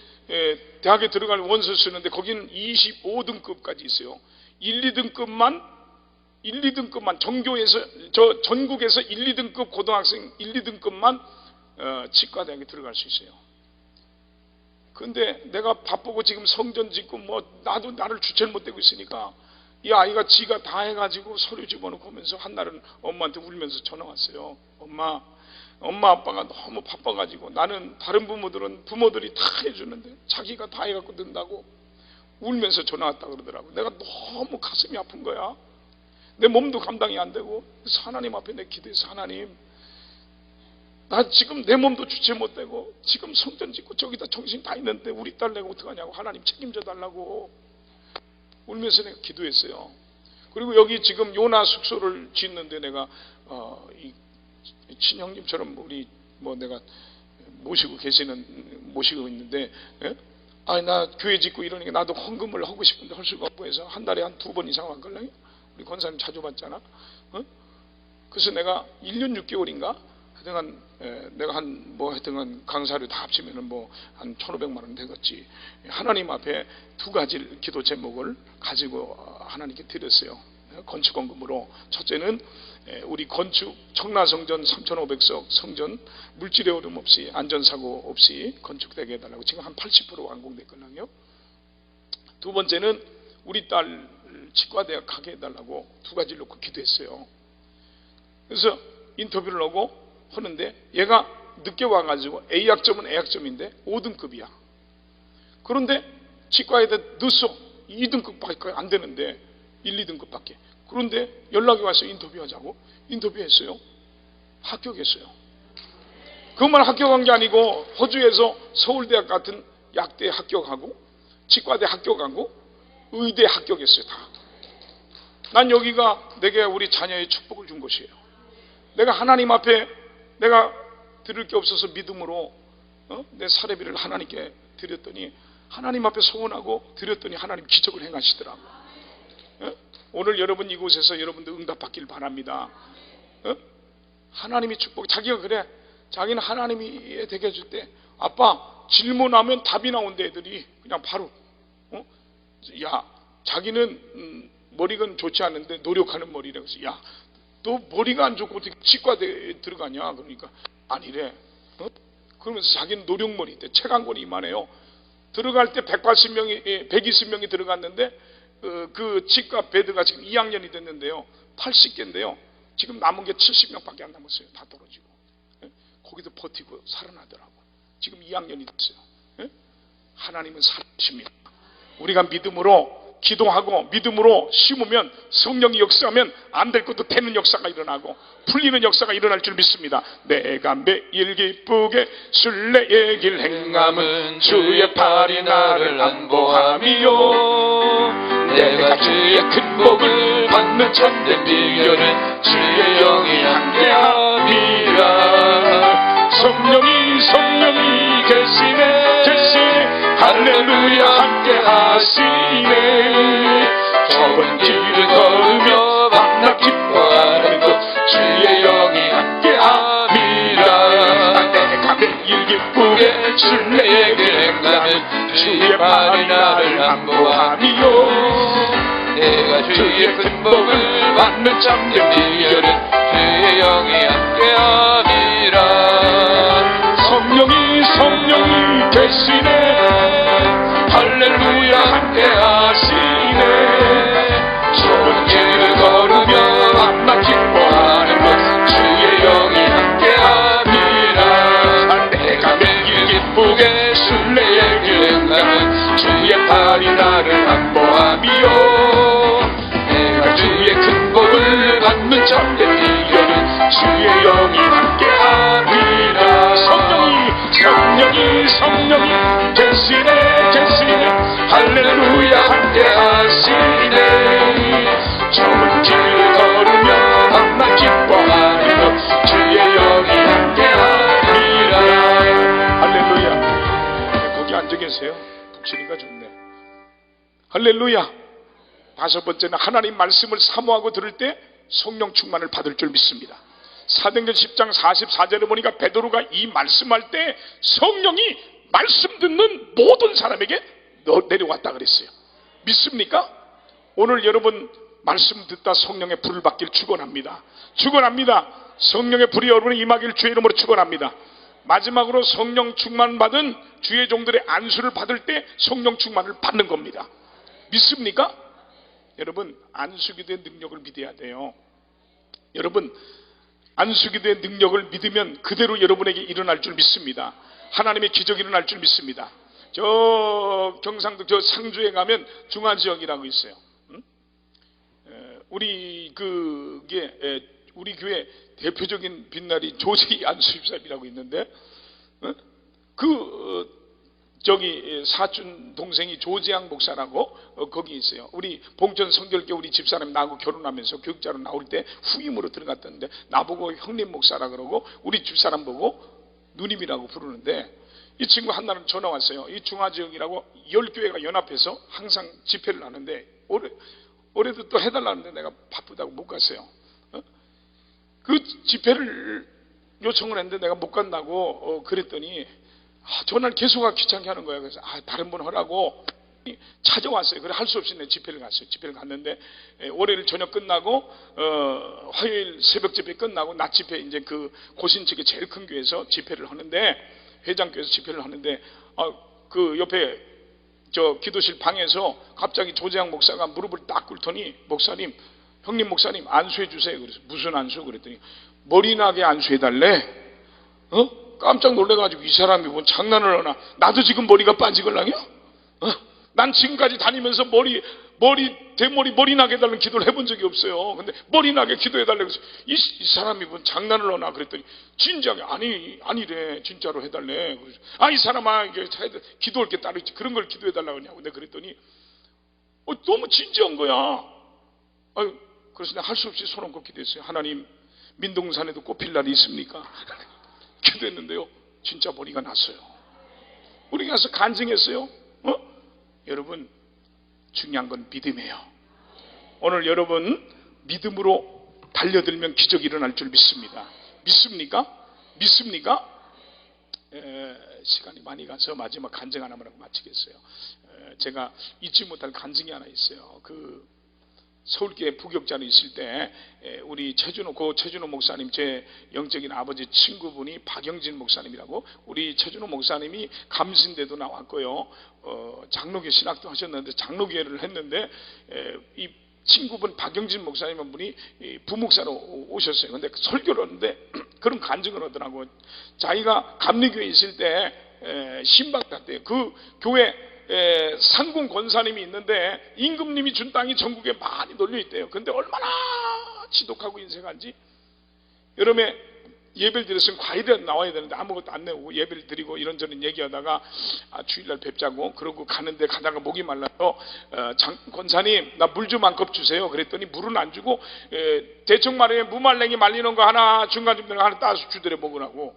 대학에 들어가는 원서 쓰는데 거기는 25등급까지 있어요. 1, 2등급만 전교에서 전국에서 1, 2등급 고등학생 1, 2등급만 치과대학에 들어갈 수 있어요. 근데 내가 바쁘고 지금 성전 짓고 뭐 나도 나를 주체를 못 되고 있으니까 이 아이가 지가 다 해가지고 서류 집어넣고 오면서 한날은 엄마한테 울면서 전화 왔어요. 엄마 아빠가 너무 바빠가지고 나는 다른 부모들이 다 해주는데 자기가 다 해갖고 든다고 울면서 전화 왔다 그러더라고. 내가 너무 가슴이 아픈 거야. 내 몸도 감당이 안 되고 그래서 하나님 앞에 내 기도해서 하나님 나 지금 내 몸도 주체 못 되고 지금 성전 짓고 저기다 정신 다 있는데 우리 딸 내가 어떡하냐고 하나님 책임져 달라고 울면서 내가 기도했어요. 그리고 여기 지금 요나 숙소를 짓는데 내가 이 친형님처럼 우리 뭐 내가 모시고 있는데 나 교회 짓고 이러니까 나도 헌금을 하고 싶은데 할 수가 없고 해서 한 달에 한 2번 이상 왔걸요. 우리 권사님 자주 봤잖아. 그래서 내가 1년 6개월인가 하여튼간 내가 하여튼간 강사료 다 합치면은 한 1,500만 원 되겠지. 하나님 앞에 2가지 기도 제목을 가지고 하나님께 드렸어요. 건축 헌금으로. 첫째는 우리 건축 청라성전 3,500석 성전 물질의 어려움 없이 안전사고 없이 건축되게 해달라고. 지금 한 80% 완공됐거든요. 두 번째는 우리 딸 치과대학 가게 해달라고 2가지를 놓고 기도했어요. 그래서 인터뷰를 하고 하는데 얘가 늦게 와가지고 A학점은 A학점인데 5등급이야. 그런데 치과에다 넣었어. 2등급밖에 안 되는데 1, 2등급밖에. 그런데 연락이 와서 인터뷰하자고 인터뷰했어요. 합격했어요. 그것만 합격한 게 아니고 호주에서 서울대학 같은 약대 합격하고 치과대 합격하고 의대 합격했어요. 다. 난 여기가 내게 우리 자녀의 축복을 준 것이에요. 내가 하나님 앞에 내가 드릴 게 없어서 믿음으로 내 사례비를 하나님께 드렸더니 하나님 앞에 소원하고 드렸더니 하나님 기적을 행하시더라고요. 오늘 여러분 이곳에서 여러분들 응답받길 바랍니다. 하나님이 축복. 자기가 그래. 자기는 하나님이 되게 해줄 때 아빠 질문하면 답이 나온대. 애들이 그냥 바로. 야, 자기는 머리가 좋지 않은데 노력하는 머리라고 해서, 야, 너 머리가 안 좋고 어떻게 치과대에 들어가냐? 그러니까 아니래. 그러면서 자기는 노력머리 때 책 한 권이 이만해요. 들어갈 때 180명이 120명이 들어갔는데 그 치과 베드가 지금 2학년이 됐는데요, 80개인데요 지금 남은 게 70명밖에 안 남았어요. 다 떨어지고. 거기도 버티고 살아나더라고. 지금 2학년이 됐어요. 하나님은 살아계십니다. 우리가 믿음으로 기도하고 믿음으로 심으면, 성령이 역사하면 안 될 것도 되는 역사가 일어나고 풀리는 역사가 일어날 줄 믿습니다. 내가 매일 기쁘게 순례의 길 행함은 주의 팔이 나를 안보함이요. 내가 주의 큰 복을 받는 참된 비결은 주의 영이 함께함이라. 성령이 계시네 할렐루야 함께하시네. 좁은 길을 걸으며 밤낮 기뻐하는 것 주의 영이 함께함이라. 내가 매일 기쁘게 순례의 길 행하면 주의 팔이 나를 안보함이요. 내가 주의 큰 복을 받는 참된 비결은 주의 영이 함께함이라. 성령이 계시네 할렐루야 함께하시네. 좁은 길을 걸으며 밤낮 기뻐하는 것 주의 영이 함께함이라. 내가 매일 기쁘게 순례의 길 행하면 주의 팔이 나를 안보함이요. 내가 주의 큰 복을 받는 참된 비결은 주의 영이 함께함이라. 성령이 계시네 할렐루야 함께하시네. 좁은 길을 걸으며 밤낮 기뻐하는 것 주의 영이 함께하리라. 할렐루야. 거기 앉아 계세요. 북치니까 좋네. 할렐루야. 다섯 번째는 하나님 말씀을 사모하고 들을 때 성령 충만을 받을 줄 믿습니다. 사도행전 10장 44절에 보니까 베드로가 이 말씀할 때 성령이 말씀 듣는 모든 사람에게 내려왔다 그랬어요. 믿습니까? 오늘 여러분 말씀 듣다 성령의 불을 받길 축원합니다. 성령의 불이 여러분의 임하길 주의 이름으로 축원합니다. 마지막으로 성령 충만 받은 주의 종들의 안수를 받을 때 성령 충만을 받는 겁니다. 믿습니까? 여러분 안수기도의 능력을 믿어야 돼요. 여러분 안수기도의 능력을 믿으면 그대로 여러분에게 일어날 줄 믿습니다. 하나님의 기적이 일어날 줄 믿습니다. 저 경상도 저 상주에 가면 중화지역이라고 있어요. 우리 우리 교회 대표적인 빛날이 조지 안수집사님이라고 있는데, 저기 사촌 동생이 조지양 목사라고 거기 있어요. 우리 봉천 성결교 우리 집사람 나하고 결혼하면서 교육자로 나올 때 후임으로 들어갔던데 나보고 형님 목사라 그러고 우리 집사람 보고 누님이라고 부르는데, 이 친구 한날은 전화 왔어요. 이 중화지역이라고 10교회가 연합해서 항상 집회를 하는데 올해도 또 해달라는데 내가 바쁘다고 못 갔어요. 그 집회를 요청을 했는데 내가 못 간다고 그랬더니 전화를 계속 귀찮게 하는 거예요. 그래서 다른 분 하라고 찾아왔어요. 그래 할 수 없이 내 집회를 갔어요. 집회를 갔는데 월요일 저녁 끝나고 화요일 새벽 집회 끝나고 낮 집회 이제 그 고신 측의 제일 큰 교회에서 집회를 하는데, 회장교회에서 집회를 하는데 그 옆에 저 기도실 방에서 갑자기 조재양 목사가 무릎을 딱 꿇더니 목사님, 형님 목사님 안수해 주세요. 그래서 무슨 안수? 그랬더니 머리 나게 안수해 달래. 깜짝 놀래가지고 이 사람이 뭔 장난을 하나. 나도 지금 머리가 빠지걸랑이야? 난 지금까지 다니면서 대머리 머리 나게 해달라는 기도를 해본 적이 없어요. 근데 머리 나게 기도해달라고 해서 이 사람이 뭔 장난을 하나 그랬더니 진지하게 아니래 진짜로 해달래. 그래서 이 사람아 이게 기도할 게 따로 있지 그런 걸 기도해달라고 하냐고 내가 그랬더니 너무 진지한 거야. 그래서 내가 할 수 없이 손 얹고 기도했어요. 하나님 민동산에도 꽃필 날이 있습니까? 기도했는데요 진짜 머리가 났어요. 우리 가서 간증했어요. 여러분 중요한 건 믿음이에요. 오늘 여러분 믿음으로 달려들면 기적이 일어날 줄 믿습니다. 믿습니까? 시간이 많이 가서 마지막 간증 하나만 하고 마치겠어요. 제가 잊지 못할 간증이 하나 있어요. 그 서울교회 부격자로 있을 때 우리 최준호 목사님, 제 영적인 아버지 친구분이 박영진 목사님이라고, 우리 최준호 목사님이 감신대도 나왔고요, 장로교 신학도 하셨는데 장로교회를 했는데 이 친구분 박영진 목사님 한 분이 부목사로 오셨어요. 근데 설교를 하는데 그런 간증을 하더라고요. 자기가 감리교회에 있을 때 신박했대요. 그 교회 상공 권사님이 있는데 임금님이 준 땅이 전국에 많이 널려 있대요. 근데 얼마나 지독하고 인색한지, 여름에 예배를 드렸으면 과일이라도 나와야 되는데 아무것도 안 내고 예배를 드리고 이런저런 얘기하다가 주일날 뵙자고 그러고 가는데, 가다가 목이 말라서 권사님 나 물 좀 한 컵 주세요. 그랬더니 물은 안 주고 대충 말하면 무말랭이 말리는 거 하나 중간중간에 하나 따서 주더래 먹으라고.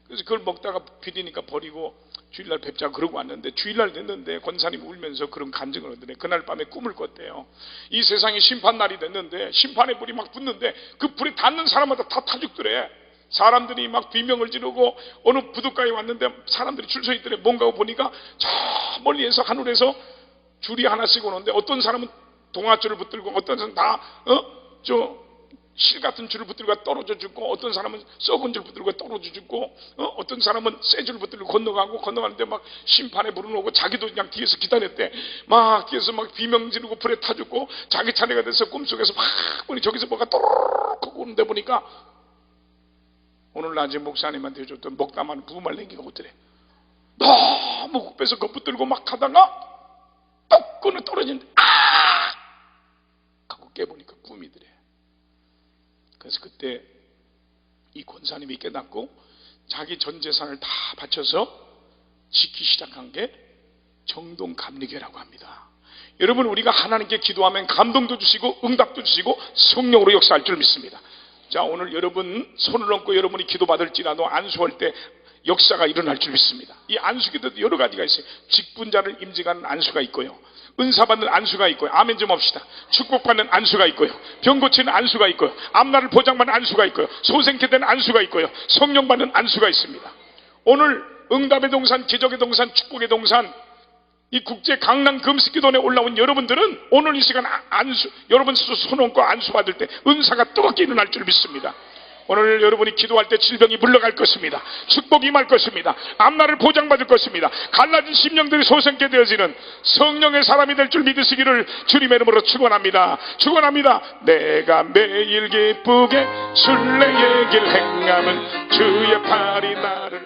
그래서 그걸 먹다가 비리니까 버리고 주일날 뵙자 그러고 왔는데, 주일날 됐는데 권사님이 울면서 그런 간증을 하더래. 그날 밤에 꿈을 꿨대요. 이 세상에 심판날이 됐는데 심판의 불이 막 붙는데 그 불에 닿는 사람마다 다 타 죽더래. 사람들이 막 비명을 지르고 어느 부둣가에 왔는데 사람들이 줄 서 있더래. 뭔가 보니까 저 멀리에서 하늘에서 줄이 하나씩 오는데 어떤 사람은 동아줄을 붙들고 어떤 사람은 다 실 같은 줄을 붙들고 떨어져 죽고, 어떤 사람은 썩은 줄 붙들고 떨어져 죽고, 어떤 사람은 새 줄 붙들고 건너가는데 막 심판의 불은 오고 자기도 그냥 뒤에서 기다렸대. 막 뒤에서 막 비명 지르고 불에 타 죽고, 자기 차례가 돼서 꿈속에서 막 보니 저기서 뭐가 또르륵 오는데 보니까 오늘 낮에 목사님한테 줬던 먹다만 무말랭이가 오더래. 너무 급해서 그거 붙들고 막 하다가 뚝 끊어 떨어지는데 하고 깨보니까 꿈이더래. 그래서 그때 이 권사님이 깨닫고 자기 전 재산을 다 바쳐서 짓기 시작한 게 정동감리교라고 합니다. 여러분, 우리가 하나님께 기도하면 감동도 주시고 응답도 주시고 성령으로 역사할 줄 믿습니다. 자, 오늘 여러분 손을 얹고 여러분이 기도받을지라도 안수할 때 역사가 일어날 줄 믿습니다. 이 안수기도도 여러 가지가 있어요. 직분자를 임직하는 안수가 있고요, 은사받는 안수가 있고요. 아멘 좀 합시다. 축복받는 안수가 있고요, 병 고치는 안수가 있고요, 앞날을 보장받는 안수가 있고요, 소생케 되는 안수가 있고요, 성령 받는 안수가 있습니다. 오늘 응답의 동산, 기적의 동산, 축복의 동산, 이 국제 강남 금식기도원에 올라온 여러분들은 오늘 이 시간 여러분 손 얹고 안수 받을 때 은사가 뜨겁게 일어날 줄 믿습니다. 오늘 여러분이 기도할 때 질병이 물러갈 것입니다. 축복이 임할 것입니다. 앞날을 보장받을 것입니다. 갈라진 심령들이 소생케 되어지는 성령의 사람이 될 줄 믿으시기를 주님의 이름으로 축원합니다. 내가 매일 기쁘게 순례의 길 행함은 주의 팔이 나를